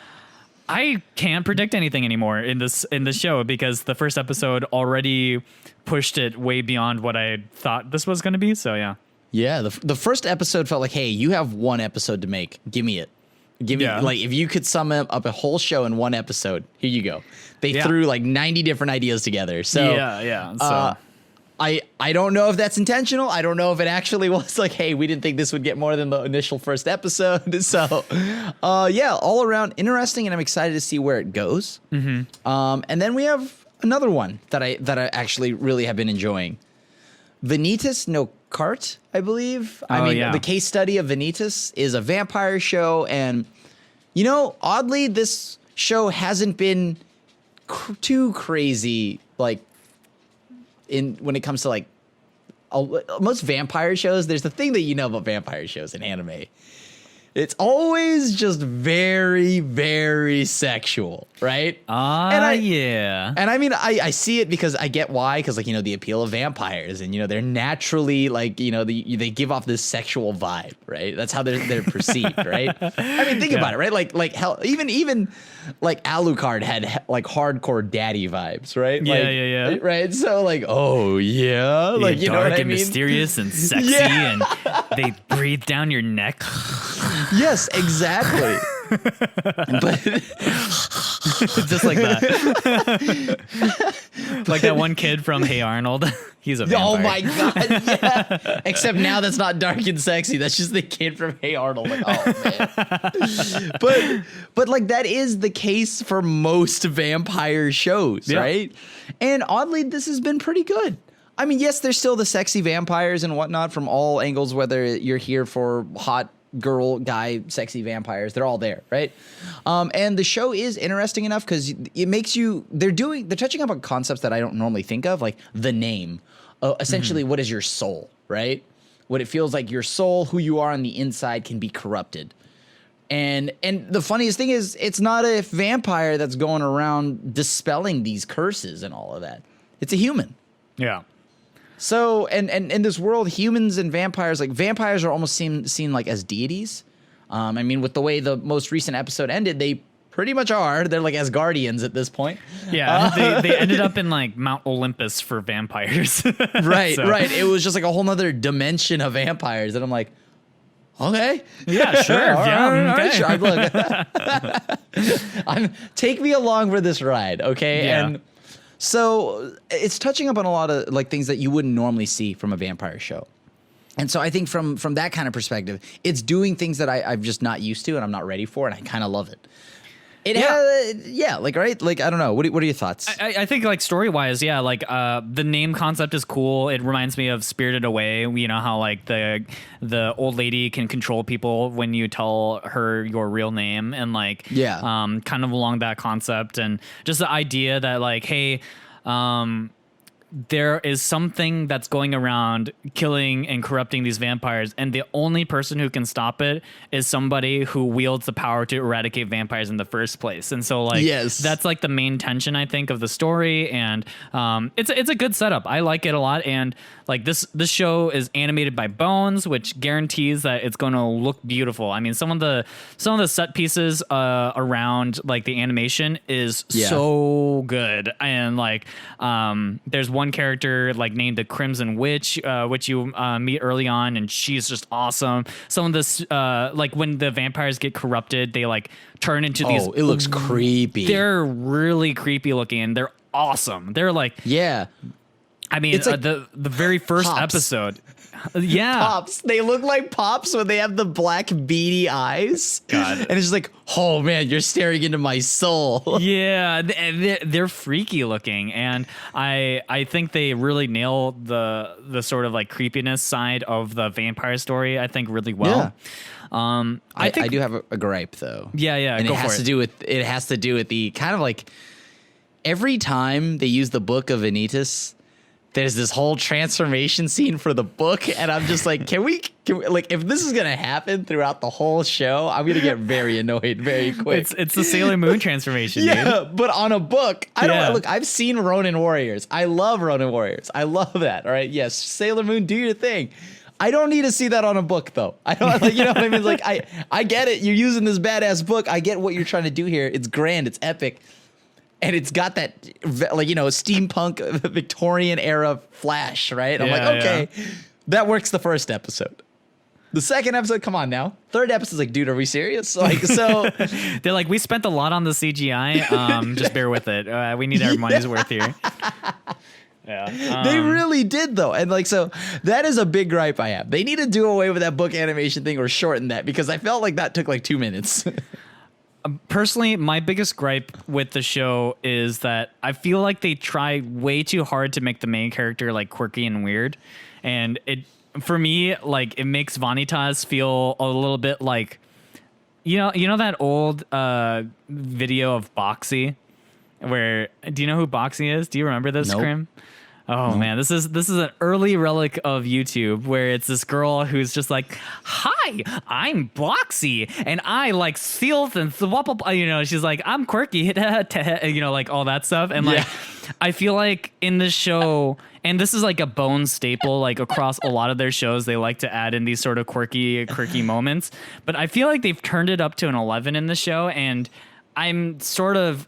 I can't predict anything anymore in this show because the first episode already pushed it way beyond what I thought this was going to be. So yeah. Yeah, the first episode felt like, hey, you have one episode to make. Give me it. Give me like if you could sum up a whole show in one episode, here you go. They threw like 90 different ideas together. So So I don't know if that's intentional. I don't know if it actually was like, hey, we didn't think this would get more than the initial first episode. So all around interesting, and I'm excited to see where it goes. Mm-hmm. And then we have another one that I actually really have been enjoying. Vanitas no Cart, I believe. The case study of Vanitas is a vampire show, and oddly, this show hasn't been too crazy. Like when it comes to like most vampire shows, there's the thing that about vampire shows in anime. It's always just very, very sexual, right? Yeah. And I mean, I see it because I get why, because like, the appeal of vampires, and they're naturally like, they give off this sexual vibe, right? That's how they're perceived, right? I mean, think about it, right? Like hell, even like Alucard had like hardcore daddy vibes, right? Yeah. Right. So like, oh yeah, like you know dark what I and mean? mysterious and sexy, and they breathe down your neck. Yes, exactly. But Just like that. Like that one kid from Hey Arnold. He's a vampire. oh my god, yeah. Except now that's not dark and sexy. That's just the kid from Hey Arnold. Like, oh man. But like that is the case for most vampire shows, right? And oddly, this has been pretty good. I mean, yes, there's still the sexy vampires and whatnot from all angles, whether you're here for hot girl, guy, sexy vampires, they're all there, right? And the show is interesting enough because it makes you, they're touching up on concepts that I don't normally think of, like the name. Essentially, what is your soul, right? What it feels like your soul, who you are on the inside, can be corrupted. And the funniest thing is, it's not a vampire that's going around dispelling these curses and all of that. It's a human. Yeah. So, and in this world, humans and vampires, like vampires are almost seen like as deities. I mean, with the way the most recent episode ended, they pretty much are. They're like Asgardians at this point. Yeah, they ended up in like Mount Olympus for vampires. Right, So- right. It was just like a whole nother dimension of vampires. And I'm like, okay. Yeah, sure. All Yeah, right, okay. sure. Look, take me along for this ride, okay? Yeah. And so it's touching up on a lot of like things that you wouldn't normally see from a vampire show. And so I think from that kind of perspective, it's doing things that I'm just not used to and I'm not ready for, and I kind of love it. Like, right? Like, I don't know. What are your thoughts? I think like story wise, yeah, like the name concept is cool. It reminds me of Spirited Away. You know how like the old lady can control people when you tell her your real name, and like kind of along that concept, and just the idea that like, hey, there is something that's going around killing and corrupting these vampires, and the only person who can stop it is somebody who wields the power to eradicate vampires in the first place. And so like that's like the main tension, I think, of the story, and it's a good setup. I like it a lot, and like this show is animated by Bones, which guarantees that it's going to look beautiful. I mean, some of the set pieces around like the animation is so good, and like there's one character like named the Crimson Witch, which you meet early on, and she's just awesome. Some of this like when the vampires get corrupted, they like turn into these. It looks creepy. They're really creepy looking. They're awesome. They're like I mean, it's like the very first episode. Yeah. Pops. They look like Pops when they have the black beady eyes. God. And it's just like, oh man, you're staring into my soul. Yeah, they're freaky looking, and I think they really nail the sort of like creepiness side of the vampire story, I think, really well. Yeah. I do have a gripe though. Yeah, and go it has to do with the kind of like every time they use the book of Vanitas, there's this whole transformation scene for the book, and I'm just like, can we like, if this is gonna happen throughout the whole show, I'm gonna get very annoyed very quick. It's the Sailor Moon transformation, dude. But on a book, look, I've seen Ronin Warriors. I love Ronin Warriors. I love that. All right, yes, Sailor Moon, do your thing. I don't need to see that on a book, though. I don't, like, you know what I mean? Like, I get it. You're using this badass book. I get what you're trying to do here. It's grand. It's epic. And it's got that, like, steampunk Victorian era flash, right? I'm like, okay, that works the first episode. The second episode, come on now. Third episode's like, dude, are we serious? Like, so they're like, we spent a lot on the CGI. Just bear with it. We need our money's worth here. Yeah, they really did though, and like, so that is a big gripe I have. They need to do away with that book animation thing or shorten that, because I felt like that took like 2 minutes. Personally, my biggest gripe with the show is that I feel like they try way too hard to make the main character like quirky and weird, and for me, like, it makes Vanitas feel a little bit like, you know that old video of Boxy, where, do you know who Boxy is? Do you remember this, Nope. Crim? Oh man, this is an early relic of YouTube where it's this girl who's just like, "Hi, I'm Boxy, and I like stealth and you know." She's like, "I'm quirky," you know, like all that stuff. And like, I feel like in this show, and this is like a bone staple, like across a lot of their shows, they like to add in these sort of quirky moments. But I feel like they've turned it up to an 11 in the show, and I'm sort of.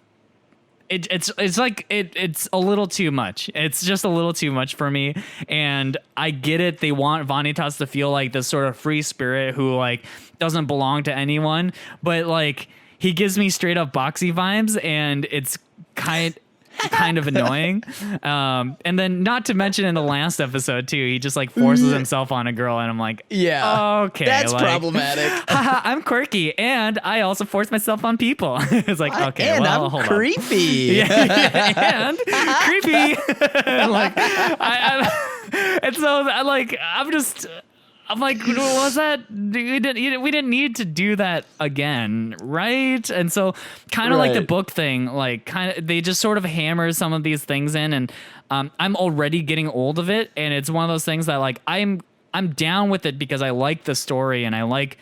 It's like it's a little too much. It's just a little too much for me, and I get it. They want Vanitas to feel like this sort of free spirit who like doesn't belong to anyone, but like he gives me straight up Boxy vibes, and it's kind of annoying. And then not to mention in the last episode too, he just like forces himself on a girl, and I'm like, okay, that's like, problematic. I'm quirky, and I also force myself on people. It's like, okay, and well, I'm hold creepy. and creepy. Like, and so I'm like, what was that? We didn't need to do that again, right? And so, kind of like the book thing, like they just sort of hammer some of these things in, and I'm already getting old of it, and it's one of those things that like I'm down with it because I like the story and I like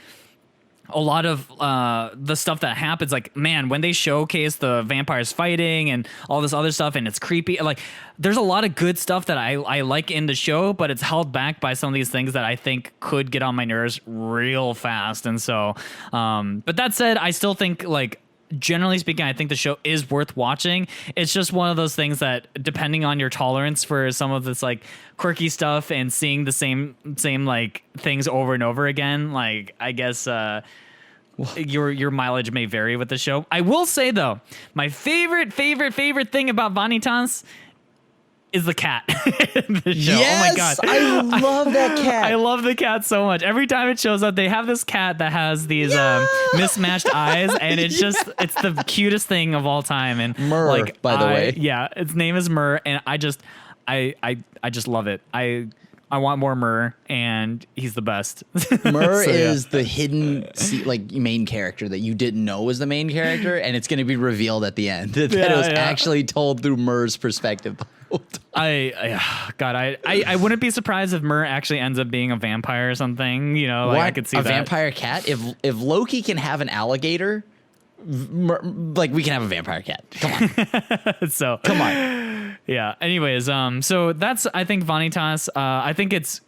a lot of the stuff that happens. Like, man, when they showcase the vampires fighting and all this other stuff, and it's creepy, like there's a lot of good stuff that I like in the show, but it's held back by some of these things that I think could get on my nerves real fast. And so but that said, I still think, like, generally speaking, I think the show is worth watching. It's just one of those things that, depending on your tolerance for some of this like quirky stuff and seeing the same like things over and over again, like, I guess your mileage may vary with the show. I will say though, my favorite thing about Vanitas is the cat in the show. Yes, oh my god, I love that cat. I love the cat so much. Every time it shows up, they have this cat that has these mismatched eyes, and it's just the cutest thing of all time. And Myrrh, like, by the way, its name is Myrrh, and I just love it. I want more Myrrh, and he's the best. Myrrh is the hidden like main character that you didn't know was the main character, and it's going to be revealed at the end that it was actually told through Myrrh's perspective. I wouldn't be surprised if Myrrh actually ends up being a vampire or something. You know, like, I could see a that. vampire cat. If Loki can have an alligator, like, we can have a vampire cat. Come on. So come on. Yeah. Anyways, so that's, I think, Vanitas. I think it's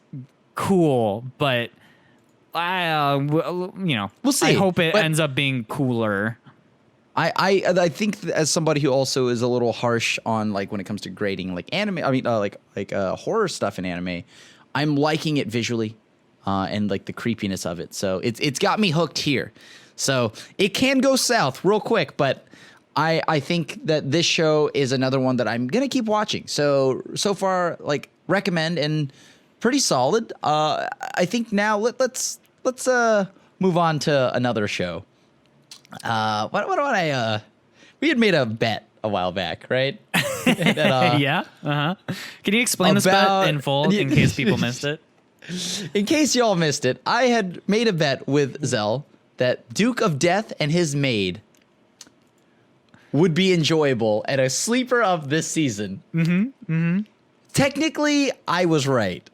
cool, but we'll see. I hope it ends up being cooler. I think as somebody who also is a little harsh on, like, when it comes to grading like anime, I mean like horror stuff in anime, I'm liking it visually and like the creepiness of it. So it's got me hooked here. So it can go south real quick, but I think that this show is another one that I'm gonna keep watching. So far, like, recommend and pretty solid. I think now let's move on to another show. We had made a bet a while back, right? Yeah. Can you explain this bet in full in case people missed it? In case y'all missed it, I had made a bet with Xell that Duke of Death and his Maid would be enjoyable and a sleeper of this season. Technically, I was right.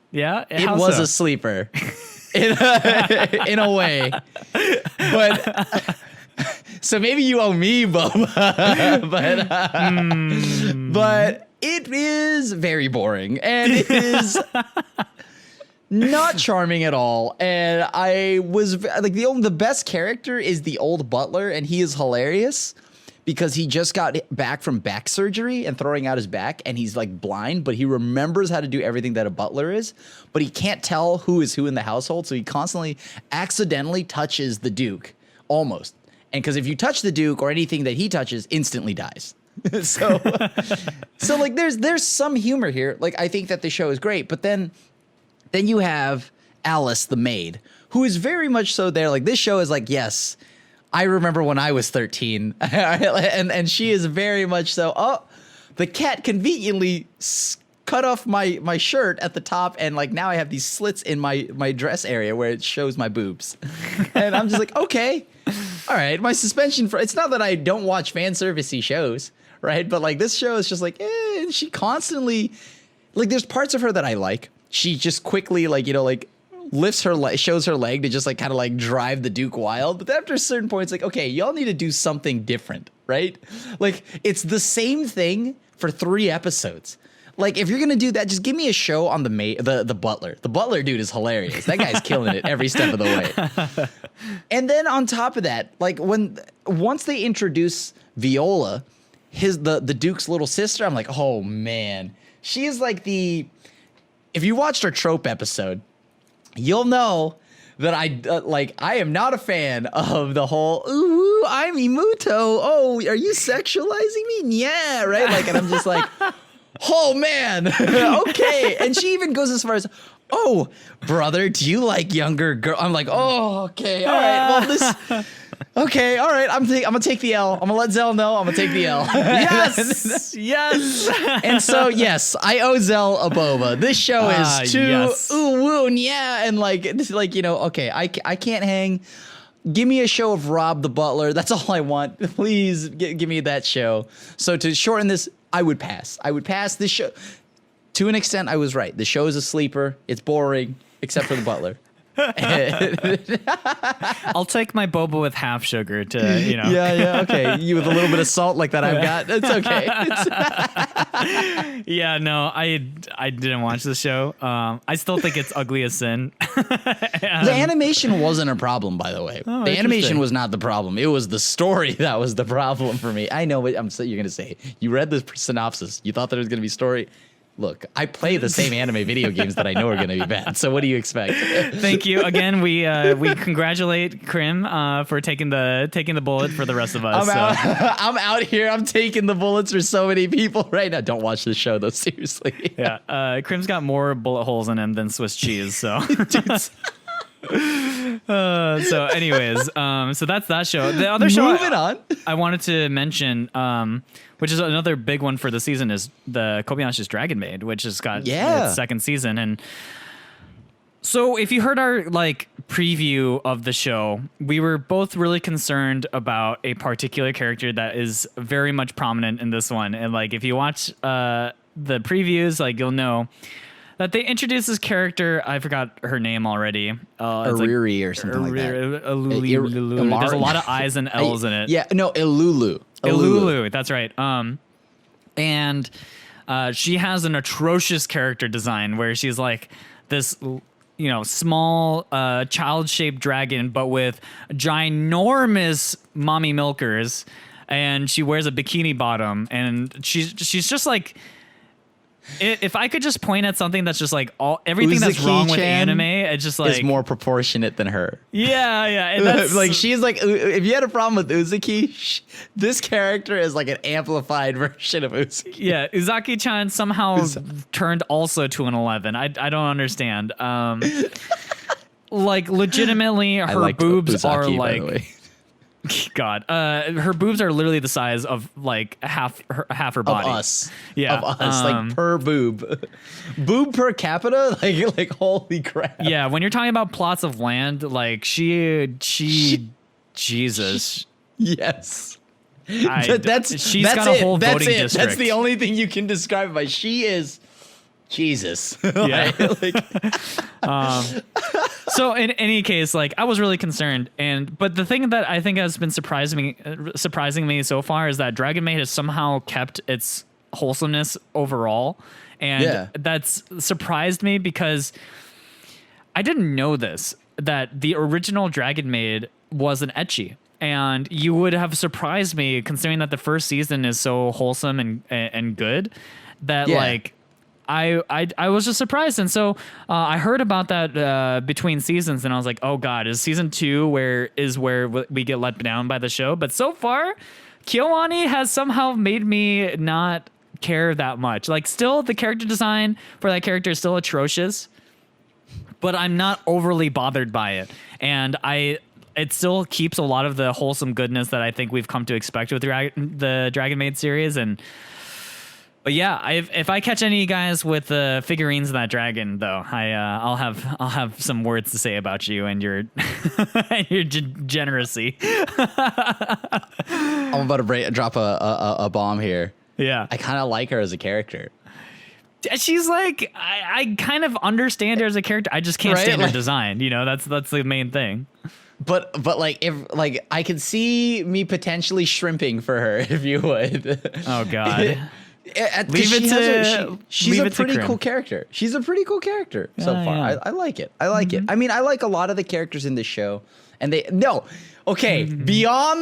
Yeah? It was a sleeper. In a way. But so maybe you owe me, Boba. But it is very boring, and it is not charming at all. And I was like, the best character is the old butler, and he is hilarious because he just got back from back surgery and throwing out his back, and he's like blind, but he remembers how to do everything that a butler is, but he can't tell who is who in the household, so he constantly accidentally touches the Duke, almost. And because if you touch the Duke or anything that he touches, instantly dies. so like there's some humor here. Like, I think that the show is great, but then you have Alice, the maid, who is very much so there. Like, this show is like, yes, I remember when I was 13, and she is very much so. Oh, the cat conveniently cut off my shirt at the top, and like now I have these slits in my dress area where it shows my boobs, and I'm just like, okay, all right. My suspension for it's not that I don't watch fan servicey shows, right? But like, this show is just like, happen. She constantly, like, there's parts of her that I like. She just quickly, like, you know, like, lifts her leg, shows her leg to just like kind of like drive the Duke wild. But after a certain point, it's like, okay, y'all need to do something different, right? Like, it's the same thing for 3 episodes. Like, if you're gonna do that, just give me a show on the maid, the butler. The butler dude is hilarious. That guy's killing it every step of the way. And then on top of that, like once they introduce Viola, the Duke's little sister, I'm like, oh man, she is like if you watched our trope episode, you'll know that I am not a fan of the whole, ooh, I'm Imuto. Oh, are you sexualizing me? Yeah, right? Like, and I'm just like, oh man, okay. And she even goes as far as, oh, brother, do you like younger girl? I'm like, oh, okay, all right. Well, okay, all right. I'm gonna take the L. I'm gonna let Xell know. I'm gonna take the L. Yes, yes. And so, yes, I owe Xell a boba. This show is too yes. ooh woo yeah, and like it's like, you know, okay, I can't hang. Give me a show of Rob the Butler. That's all I want. Please give me that show. So to shorten this, I would pass. I would pass this show. To an extent, I was right. The show is a sleeper. It's boring, except for the Butler. I'll take my boba with half sugar to, you know. Yeah, okay. You with a little bit of salt like that I've got. It's okay. Yeah, no, I didn't watch the show. I still think it's ugly as sin. The animation wasn't a problem, by the way. Oh, the animation was not the problem. It was the story that was the problem for me. I know what you're going to say. You read the synopsis. You thought there was going to be story. Look, I play the same anime video games that I know are going to be bad. So what do you expect? Thank you again. We congratulate Crim for taking the bullet for the rest of us. I'm out here. I'm taking the bullets for so many people right now. Don't watch this show though. Seriously. Yeah. Crim's got more bullet holes in him than Swiss cheese. So. So anyways, so that's that show. The other show Moving on. I wanted to mention, which is another big one for the season, is the Kobayashi's Dragon Maid, which has got its second season. And so if you heard our like preview of the show, we were both really concerned about a particular character that is very much prominent in this one. And like if you watch the previews, like you'll know that they introduced this character. I forgot her name already. Ariri or something like that. There's a lot of I's and L's in it. Yeah, no, Ilulu. Ilulu, that's right. And she has an atrocious character design where she's like this, you know, small child-shaped dragon, but with ginormous mommy milkers, and she wears a bikini bottom, and she's just like. If I could just point at something that's just like everything that's wrong with anime, it's just like is more proportionate than her. Yeah. And that's, like she's like, if you had a problem with Uzuki, this character is like an amplified version of Uzuki. Yeah, Uzaki-chan somehow turned also to an 11. I don't understand. Like legitimately, her boobs Uzaki, are like. God, her boobs are literally the size of like half her body. Of us. Yeah. Of us, like per boob. Boob per capita? Like holy crap. Yeah, when you're talking about plots of land, like she Jesus. Yes. She's got a whole voting district. That's the only thing you can describe it by. She is Jesus. Yeah. So in any case, like I was really concerned, but the thing that I think has been surprising me so far is that Dragon Maid has somehow kept its wholesomeness overall, and that's surprised me because I didn't know that the original Dragon Maid was an ecchi. And you would have surprised me considering that the first season is so wholesome and good that like I was just surprised. And so I heard about that between seasons and I was like, oh God, is season 2 where we get let down by the show? But so far, KyoAni has somehow made me not care that much. Like still the character design for that character is still atrocious, but I'm not overly bothered by it. And it still keeps a lot of the wholesome goodness that I think we've come to expect with the Dragon Maid series. But yeah, if I catch any guys with figurines of that dragon, though, I'll have some words to say about you and your your degeneracy. I'm about to drop a bomb here. Yeah. I kind of like her as a character. She's like, I kind of understand her as a character. I just can't stand her design. You know, that's the main thing. But like if like I could see me potentially shrimping for her if you would. Oh God. She's a pretty cool character. She's a pretty cool character so far. Yeah. I like it. I like it. I mean, I like a lot of the characters in this show, and beyond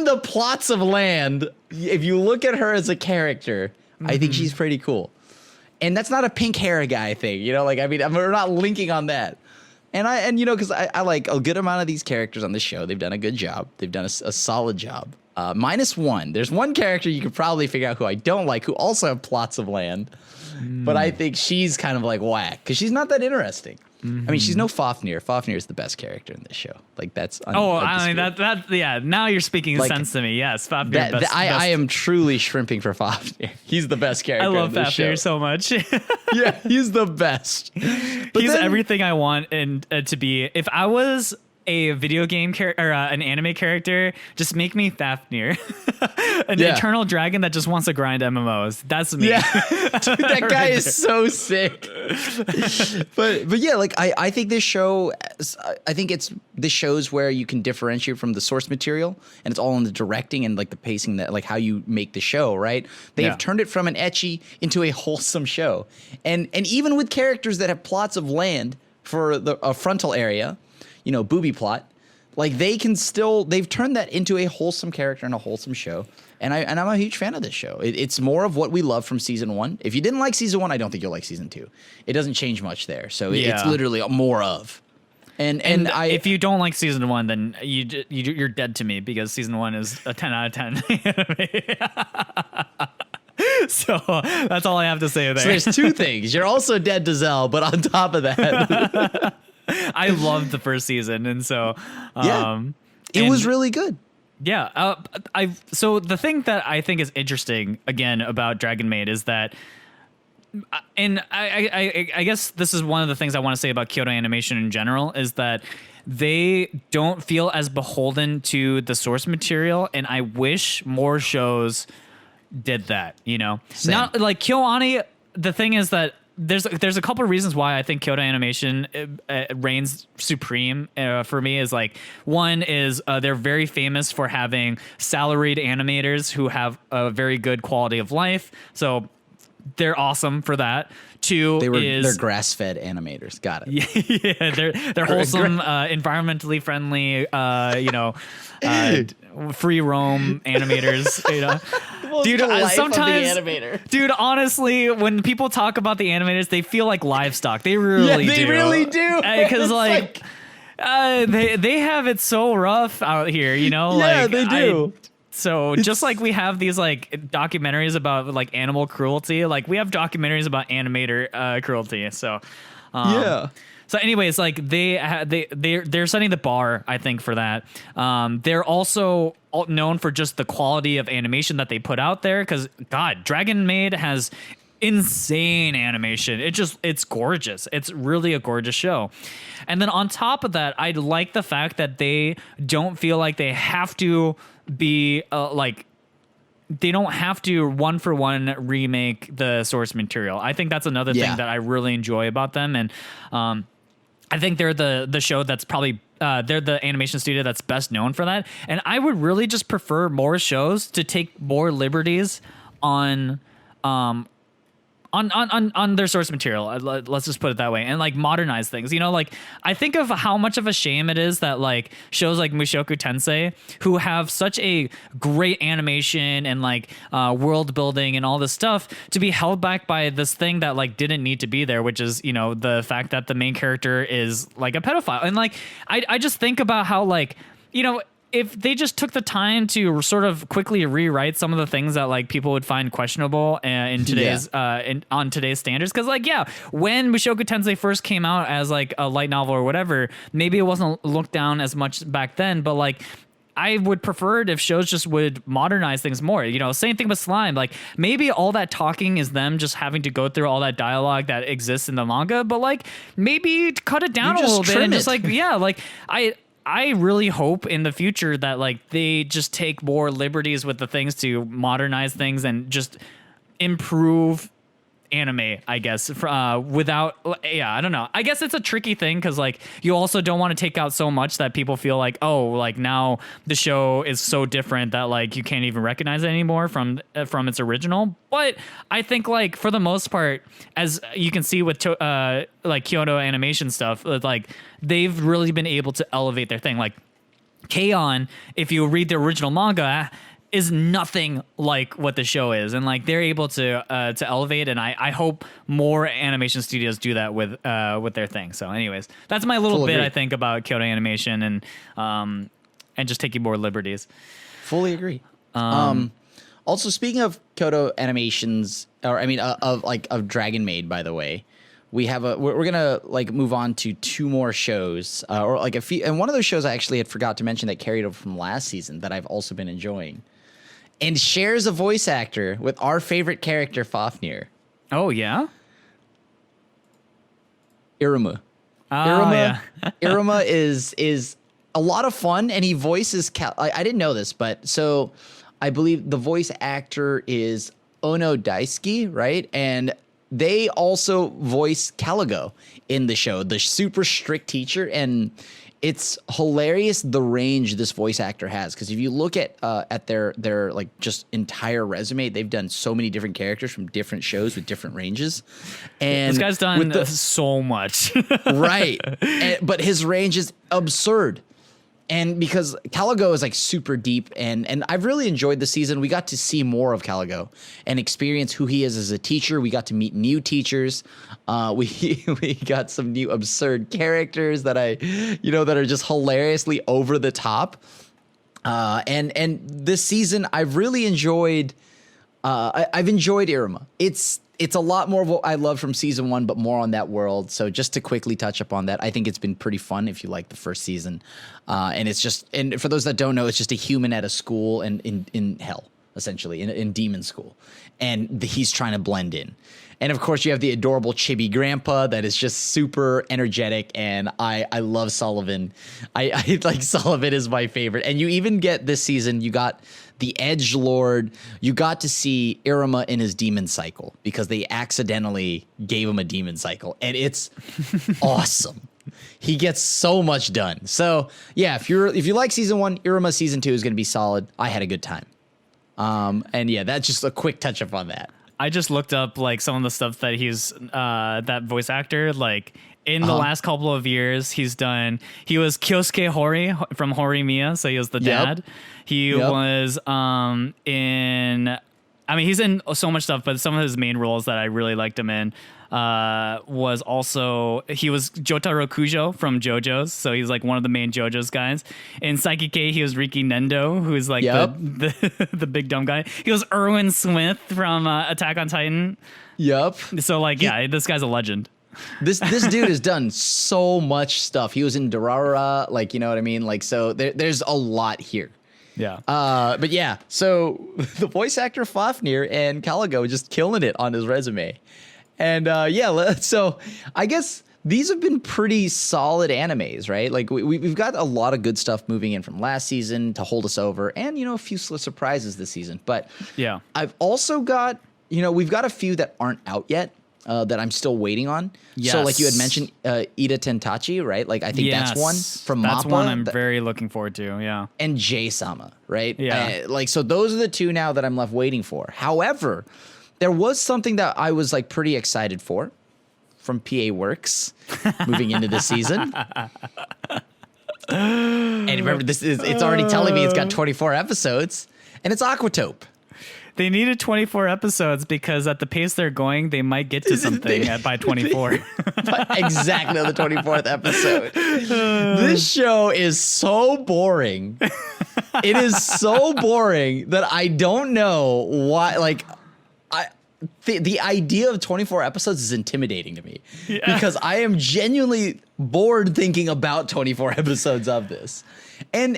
the plots of land, if you look at her as a character, I think she's pretty cool. And that's not a pink hair guy thing, you know. Like, I mean, we're not linking on that. And you know, because I like a good amount of these characters on the show. They've done a good job. They've done a solid job. Minus one. There's one character you could probably figure out who I don't like, who also have plots of land. But I think she's kind of like whack because she's not that interesting. I mean, she's no Fafnir. Fafnir is the best character in this show. Like that's. I mean that yeah. Now you're speaking sense to me. Yes, Fafnir. I am truly shrimping for Fafnir. He's the best character. I love in this Fafnir show. so much. Yeah, he's the best. But he's everything I want and to be. If I was a video game character or an anime character, just make me Fafnir, an eternal dragon that just wants to grind MMOs. That's me. Yeah, dude, that guy is so sick. but yeah, like I think this show, this shows where you can differentiate from the source material, and it's all in the directing and like the pacing, that like how you make the show. Right? They have turned it from an ecchi into a wholesome show, and even with characters that have plots of land for a frontal area. You know, booby plot, like they've turned that into a wholesome character and a wholesome show. And I'm a huge fan of this show. It's more of what we love from season 1. If you didn't like season 1, I don't think you'll like season 2. It doesn't change much there. So it's literally more of. And if you don't like season 1, then you're dead to me because season 1 is a 10 out of 10. So that's all I have to say there. So there's two things. You're also dead to Xell, but on top of that. I loved the first season, and so it was really good. Yeah, so the thing that I think is interesting again about Dragon Maid is that, and I guess this is one of the things I want to say about Kyoto Animation in general is that they don't feel as beholden to the source material, and I wish more shows did that. You know, not like KyoAni. The thing is that. There's a couple of reasons why I think Kyoto Animation reigns supreme for me. Is like, one is they're very famous for having salaried animators who have a very good quality of life, so they're awesome for that. Two, they're grass-fed animators. Got it. Yeah, they're wholesome, environmentally friendly. Free roam animators. You know. Dude, sometimes, dude, honestly, when people talk about the animators, they feel like livestock. They really do. They really do. Because they have it so rough out here, you know? Yeah, like, they do. Just like we have these like documentaries about like animal cruelty, like we have documentaries about animator cruelty. So yeah. So anyways, like they're setting the bar, I think, for that. They're also known for just the quality of animation that they put out there. Because God, Dragon Maid has insane animation. It's gorgeous. It's really a gorgeous show. And then on top of that, I like the fact that they don't feel like they have to be they don't have to one-for-one remake the source material. I think that's another thing that I really enjoy about them. And I think they're the show that's probably they're the animation studio that's best known for that. And I would really just prefer more shows to take more liberties on their source material. Let's just put it that way, and like modernize things. You know, like I think of how much of a shame it is that like shows like Mushoku Tensei, who have such a great animation and like world building and all this stuff, to be held back by this thing that like didn't need to be there, which is, you know, the fact that the main character is like a pedophile. And like I just think about how, like, you know, if they just took the time to sort of quickly rewrite some of the things that like people would find questionable in today's on today's standards, because like when Mushoku Tensei first came out as like a light novel or whatever, maybe it wasn't looked down as much back then, but like I would prefer it if shows just would modernize things more. You know, same thing with Slime. Like maybe all that talking is them just having to go through all that dialogue that exists in the manga, but like maybe cut it down a little bit and just like like I really hope in the future that like they just take more liberties with the things to modernize things and just improve anime, I guess, without, I don't know. I guess it's a tricky thing because like you also don't want to take out so much that people feel like, oh, like now the show is so different that like you can't even recognize it anymore from its original. But I think like for the most part, as you can see with like Kyoto Animation stuff, like they've really been able to elevate their thing. Like K-On!, if you read the original manga, is nothing like what the show is, and like they're able to elevate, and I hope more animation studios do that with their thing. So anyways, that's my little bit I think about Kyoto Animation and just taking more liberties. Fully agree. Also, speaking of Kyoto Animations, or I mean of Dragon Maid, by the way, we have we're gonna like move on to 2 more shows, or like a few, and one of those shows I actually had forgot to mention that carried over from last season that I've also been enjoying, and shares a voice actor with our favorite character Fafnir. Oh yeah, Iruma. Yeah. Iruma is a lot of fun, and he voices. I didn't know this, but so I believe the voice actor is Ono Daisuke, right? And they also voice Caligo in the show, the super strict teacher, and it's hilarious the range this voice actor has. Because if you look at their like just entire resume, they've done so many different characters from different shows with different ranges. And this guy's done so much, right? But his range is absurd. And because Caligo is like super deep, and I've really enjoyed the season. We got to see more of Caligo and experience who he is as a teacher. We got to meet new teachers. We got some new absurd characters that that are just hilariously over the top. And this season I've really enjoyed. I've enjoyed Iruma. It's a lot more of what I love from season 1, but more on that world. So just to quickly touch upon that, I think it's been pretty fun if you like the first season. And it's just, and for those that don't know, it's just a human at a school and in hell, essentially, in demon school. And he's trying to blend in. And of course, you have the adorable chibi grandpa that is just super energetic, and I love Sullivan. I like Sullivan is my favorite. And you even get this season, you got the Edgelord. You got to see Iruma in his demon cycle because they accidentally gave him a demon cycle, and it's awesome. He gets so much done. So yeah, if you like season 1, Iruma season 2 is going to be solid. I had a good time. And yeah, that's just a quick touch up on that. I just looked up like some of the stuff that he's that voice actor like in the last couple of years he was Kyosuke Hori from Horimiya, so he was the dad. He was he's in so much stuff, but some of his main roles that I really liked him in was also, he was Jotaro Kujo from JoJo's, so he's like one of the main JoJo's guys. In Psyche-K, he was Riki Nendo, who's like the big dumb guy. He was Erwin Smith from Attack on Titan. Yep. So like, this guy's a legend. This dude has done so much stuff. He was in Durarara, like, you know what I mean? Like, so there's a lot here. Yeah. But yeah, so the voice actor Fafnir and Caligo just killing it on his resume. And so I guess these have been pretty solid animes, right? Like we've got a lot of good stuff moving in from last season to hold us over, and a few surprises this season. But yeah, I've also got we've got a few that aren't out yet that I'm still waiting on. Yes. So like you had mentioned Ida Tentachi, right? Like I think that's one from Mappa. That's one I'm very looking forward to. Yeah, and J-Sama, right? Yeah, so those are the 2 now that I'm left waiting for. However, there was something that I was like pretty excited for from PA Works moving into this season. And remember, it's already telling me it's got 24 episodes, and it's Aquatope. They needed 24 episodes because at the pace they're going, they might get to something by 24. Exactly on the 24th episode. This show is so boring. It is so boring that I don't know why. Like, the idea of 24 episodes is intimidating to me because I am genuinely bored thinking about 24 episodes of this. And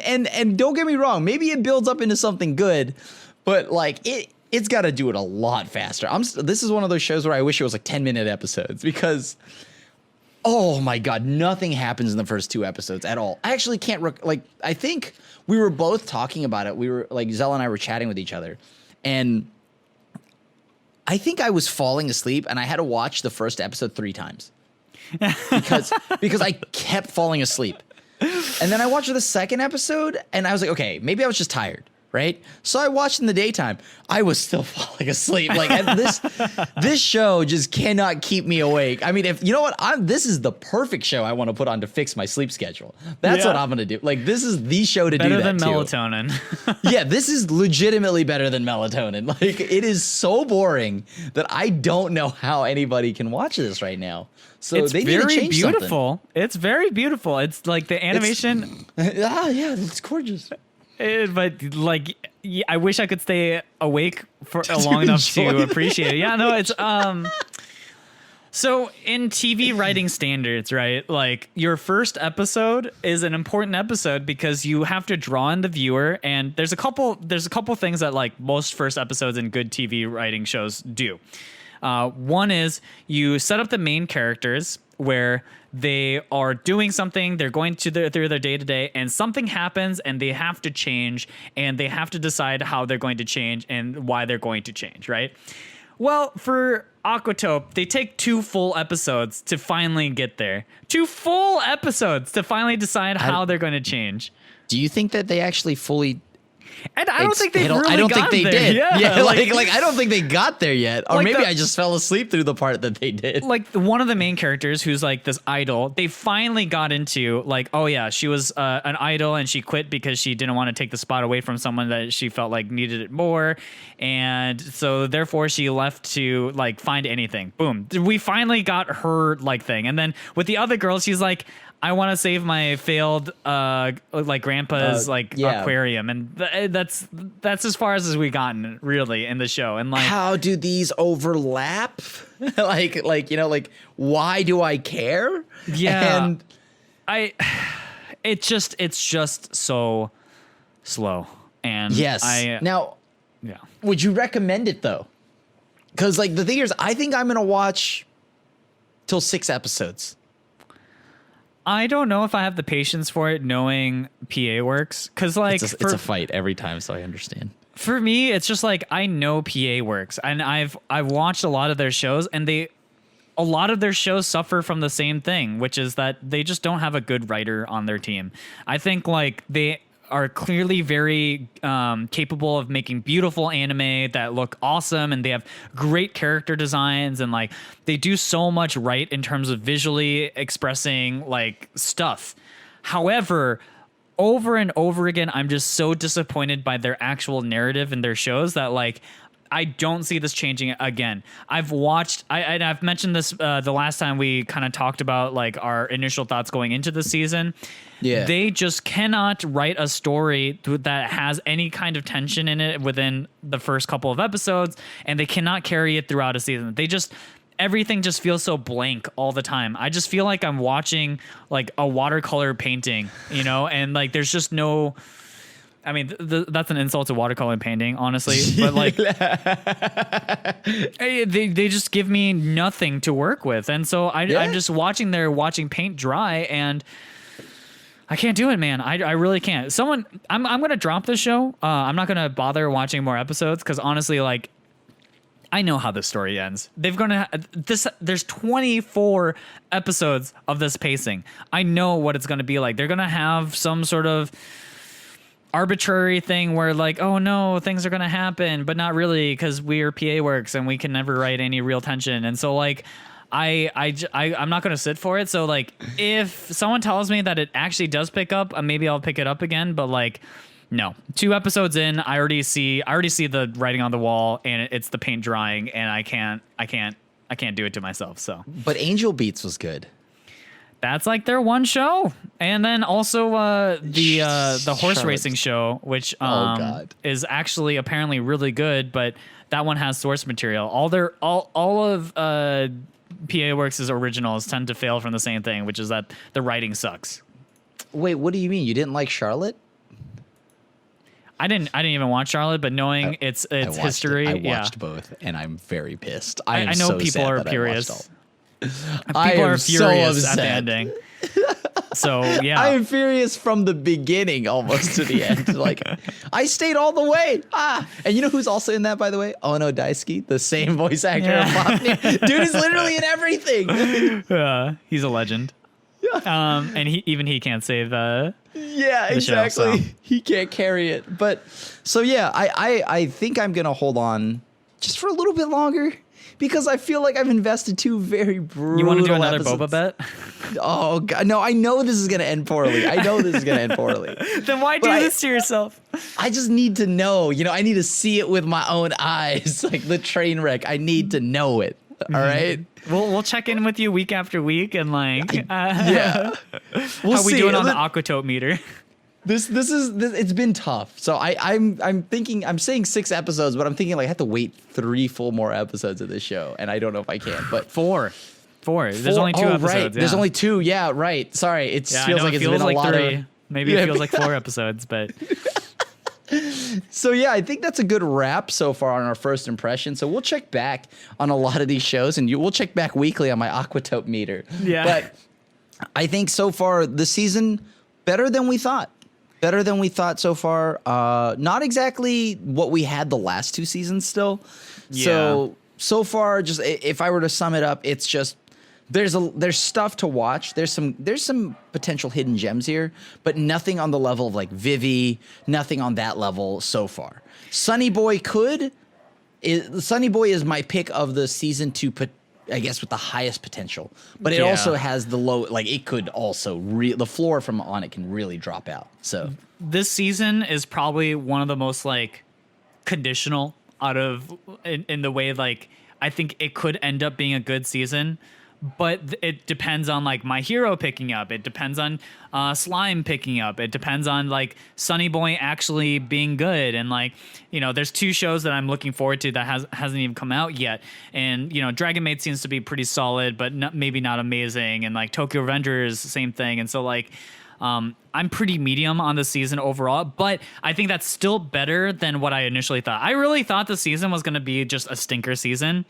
don't get me wrong, maybe it builds up into something good, but like it's got to do it a lot faster. This is one of those shows where I wish it was like 10-minute episodes because, oh my God, nothing happens in the first 2 episodes at all. I actually can't I think we were both talking about it. We were like, Xell and I were chatting with each other, and I think I was falling asleep and I had to watch the first episode 3 times because I kept falling asleep. And then I watched the second episode and I was like, okay, maybe I was just tired. Right. So I watched in the daytime. I was still falling asleep. Like this show just cannot keep me awake. I mean, if you know what, this is the perfect show I want to put on to fix my sleep schedule. That's what I'm going to do. Like, this is the show to better do that than melatonin. Yeah, this is legitimately better than melatonin. Like, it is so boring that I don't know how anybody can watch this right now. So it's they need to change beautiful. something. It's very beautiful. It's like the animation. Yeah, it's gorgeous. But like, I wish I could stay awake for long enough to appreciate it. Yeah, no, it's so in TV writing standards, right? Like, your first episode is an important episode because you have to draw in the viewer, and there's a couple things that like most first episodes in good TV writing shows do. One is you set up the main characters where they are doing something, through their day-to-day, and something happens and they have to change, and they have to decide how they're going to change and why they're going to change, right? Well, for Aquatope, they take 2 full episodes to finally get there. 2 full episodes to finally decide how they're going to change. Do you think that they actually fully... And I don't think they really I don't got think they there. did. Yeah, like I don't think they got there yet. Or like maybe I just fell asleep through the part that they did. Like, one of the main characters, who's like this idol, they finally got into like, oh yeah, she was an idol and she quit because she didn't want to take the spot away from someone that she felt like needed it more, and so therefore she left to like find anything. Boom, we finally got her like thing. And then with the other girls, she's like, I want to save my failed like grandpa's aquarium, and that's as far as we gotten really in the show. And like, how do these overlap? like you know, like, why do I care? Yeah, and it's just so slow. And now, would you recommend it though? Because like the thing is, I think I'm gonna watch till 6 episodes. I don't know if I have the patience for it, knowing PA works, because like it's a fight every time, so I understand. For me, it's just like, I know PA works, and I've watched a lot of their shows, and a lot of their shows suffer from the same thing, which is that they just don't have a good writer on their team. I think like they are clearly very capable of making beautiful anime that look awesome, and they have great character designs, and like they do so much right in terms of visually expressing like stuff. However, over and over again, I'm just so disappointed by their actual narrative in their shows that like I don't see this changing again. I've mentioned this the last time we kind of talked about like our initial thoughts going into the season. Yeah. They just cannot write a story that has any kind of tension in it within the first couple of episodes, and they cannot carry it throughout a season. Everything just feels so blank all the time. I just feel like I'm watching like a watercolor painting, you know, and like there's just no... I mean, that's an insult to watercolor painting, honestly. But like, they just give me nothing to work with, and so I'm just watching paint dry, and I can't do it, man. I really can't. I'm gonna drop this show. I'm not gonna bother watching more episodes because honestly, like, I know how this story ends. There's 24 episodes of this pacing. I know what it's gonna be like. They're gonna have some sort of arbitrary thing where like, oh no, things are gonna happen, but not really, because we're PA Works and we can never write any real tension. And so like I'm not gonna sit for it. So like, if someone tells me that it actually does pick up, maybe I'll pick it up again. But like, no, 2 episodes in, I already see the writing on the wall, and it's the paint drying, and I can't do it to myself. So, but Angel Beats was good. That's like their one show. And then also the horse racing show, which is actually apparently really good, but that one has source material. All of PA Works' originals tend to fail from the same thing, which is that the writing sucks. Wait, what do you mean? You didn't like Charlotte? I didn't even watch Charlotte, but knowing its history, I watched both, and I'm very pissed. I know so people are furious. People are furious at the ending. So yeah, I am furious from the beginning almost to the end. Like, I stayed all the way. And you know who's also in that, by the way? Ono Daisuke, the same voice actor of Fafnir. Dude is literally in everything. He's a legend. And he can't save yeah, the exactly. show, so. He can't carry it. But so yeah, I think I'm gonna hold on just for a little bit longer. Because I feel like I've invested 2 very brutal. You want to do another episodes. Boba bet? Oh God, no! I know this is gonna end poorly. I know this is gonna end poorly. Then why do this to yourself? I just need to know. You know, I need to see it with my own eyes, like the train wreck. I need to know it. All right. We'll check in with you week after week and like yeah. We'll how we see. doing on the Aquatope meter. This it's been tough. So I'm thinking I'm saying 6 episodes, but I'm thinking like I have to wait 3 full more episodes of this show, and I don't know if I can. But 4. There's only 2 episodes. Right. Yeah. There's only 2. Yeah, right. Sorry, it feels like it's been a lot 3. of. Maybe it feels like 4 episodes, but. So yeah, I think that's a good wrap so far on our first impression. So we'll check back on a lot of these shows, and we'll check back weekly on my Aquatope meter. Yeah. But I think so far this season better than we thought. Better than we thought so far. Not exactly what we had the last 2 seasons still. Yeah. So far, just if I were to sum it up, it's just there's stuff to watch. There's some potential hidden gems here, but nothing on the level of like Vivi. Nothing on that level so far. Sonny Boy is my pick of the season to put. I guess with the highest potential, but it also has the low. Like it could also the floor from on it can really drop out. So this season is probably one of the most like conditional out of in the way like I think it could end up being a good season. But it depends on like My Hero picking up. It depends on Slime picking up. It depends on like Sonny Boy actually being good. And like, you know, there's 2 shows that I'm looking forward to that hasn't even come out yet. And, you know, Dragon Maid seems to be pretty solid, but maybe not amazing. And like Tokyo Revengers, same thing. And so like, I'm pretty medium on the season overall, but I think that's still better than what I initially thought. I really thought the season was going to be just a stinker season.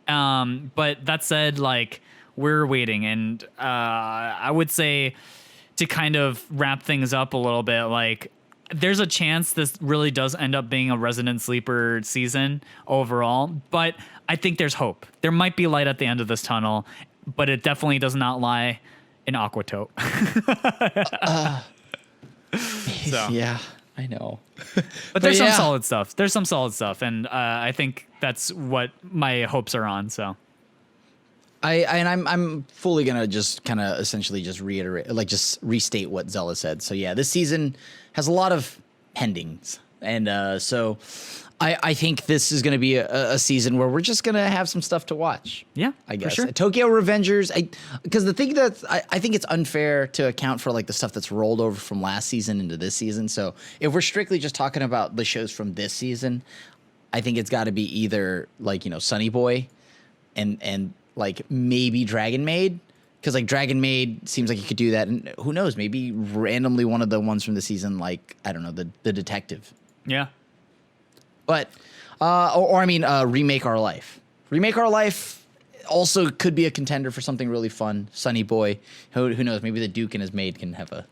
But that said, like, we're waiting, and I would say to kind of wrap things up a little bit, like there's a chance this really does end up being a Resident Sleeper season overall, but I think there's hope. There might be light at the end of this tunnel, but it definitely does not lie in Aquatope. So. Yeah, I know. But there's some solid stuff. There's some solid stuff, and I think that's what my hopes are on, so. I'm fully gonna just kind of essentially just reiterate, like just restate what Zella said. So yeah, this season has a lot of pendings, and so I think this is gonna be a season where we're just gonna have some stuff to watch. Yeah, I guess. For sure. Tokyo Revengers, because the thing that I think it's unfair to account for like the stuff that's rolled over from last season into this season. So if we're strictly just talking about the shows from this season, I think it's got to be either like Sonny Boy, and like maybe Dragon Maid, because like Dragon Maid seems like you could do that, and who knows, maybe randomly one of the ones from the season, like I don't know, the detective. Yeah. But I mean, Remake Our Life. Remake Our Life also could be a contender for something really fun. Sonny Boy, who knows? Maybe the Duke and his maid can have a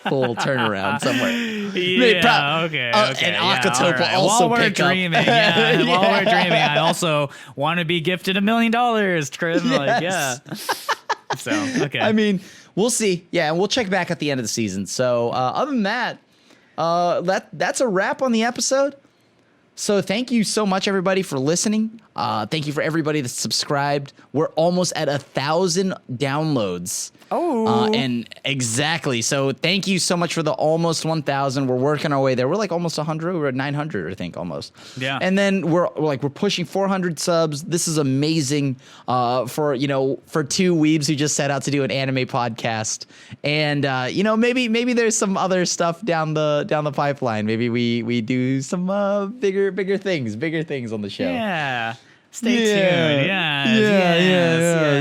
full turnaround somewhere. Yeah, okay. And Aquatope will also while we're pick dreaming, up. yeah, while we're dreaming, I also want to be gifted $1 million, Crim. Yes. Like, yeah. So, okay. I mean, we'll see. Yeah, and we'll check back at the end of the season. So, other than that, that's a wrap on the episode. So thank you so much, everybody, for listening. Thank you for everybody that's subscribed. We're almost at 1,000 downloads. Oh. And exactly. So thank you so much for the almost 1,000. We're working our way there. We're like almost 100. We're at 900, I think, almost. Yeah. And then we're pushing 400 subs. This is amazing for 2 weebs who just set out to do an anime podcast. And maybe there's some other stuff down the pipeline. Maybe we do some bigger things on the show. Yeah. Stay tuned. Yes.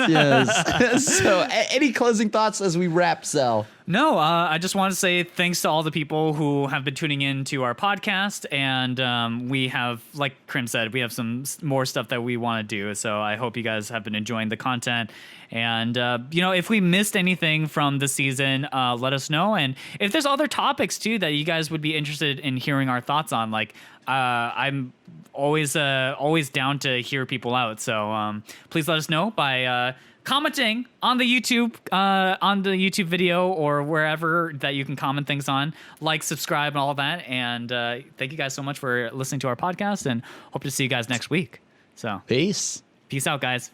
Yes. So, any closing thoughts as we wrap, Xell? No, I just want to say thanks to all the people who have been tuning in to our podcast. And we have, like Crim said, we have some more stuff that we want to do. So I hope you guys have been enjoying the content. And, if we missed anything from the season, let us know. And if there's other topics, too, that you guys would be interested in hearing our thoughts on, like I'm always down to hear people out. So please let us know by commenting on the YouTube video or wherever that you can comment things on, like, subscribe, and all of that. And thank you guys so much for listening to our podcast, and hope to see you guys next week. So Peace out, guys.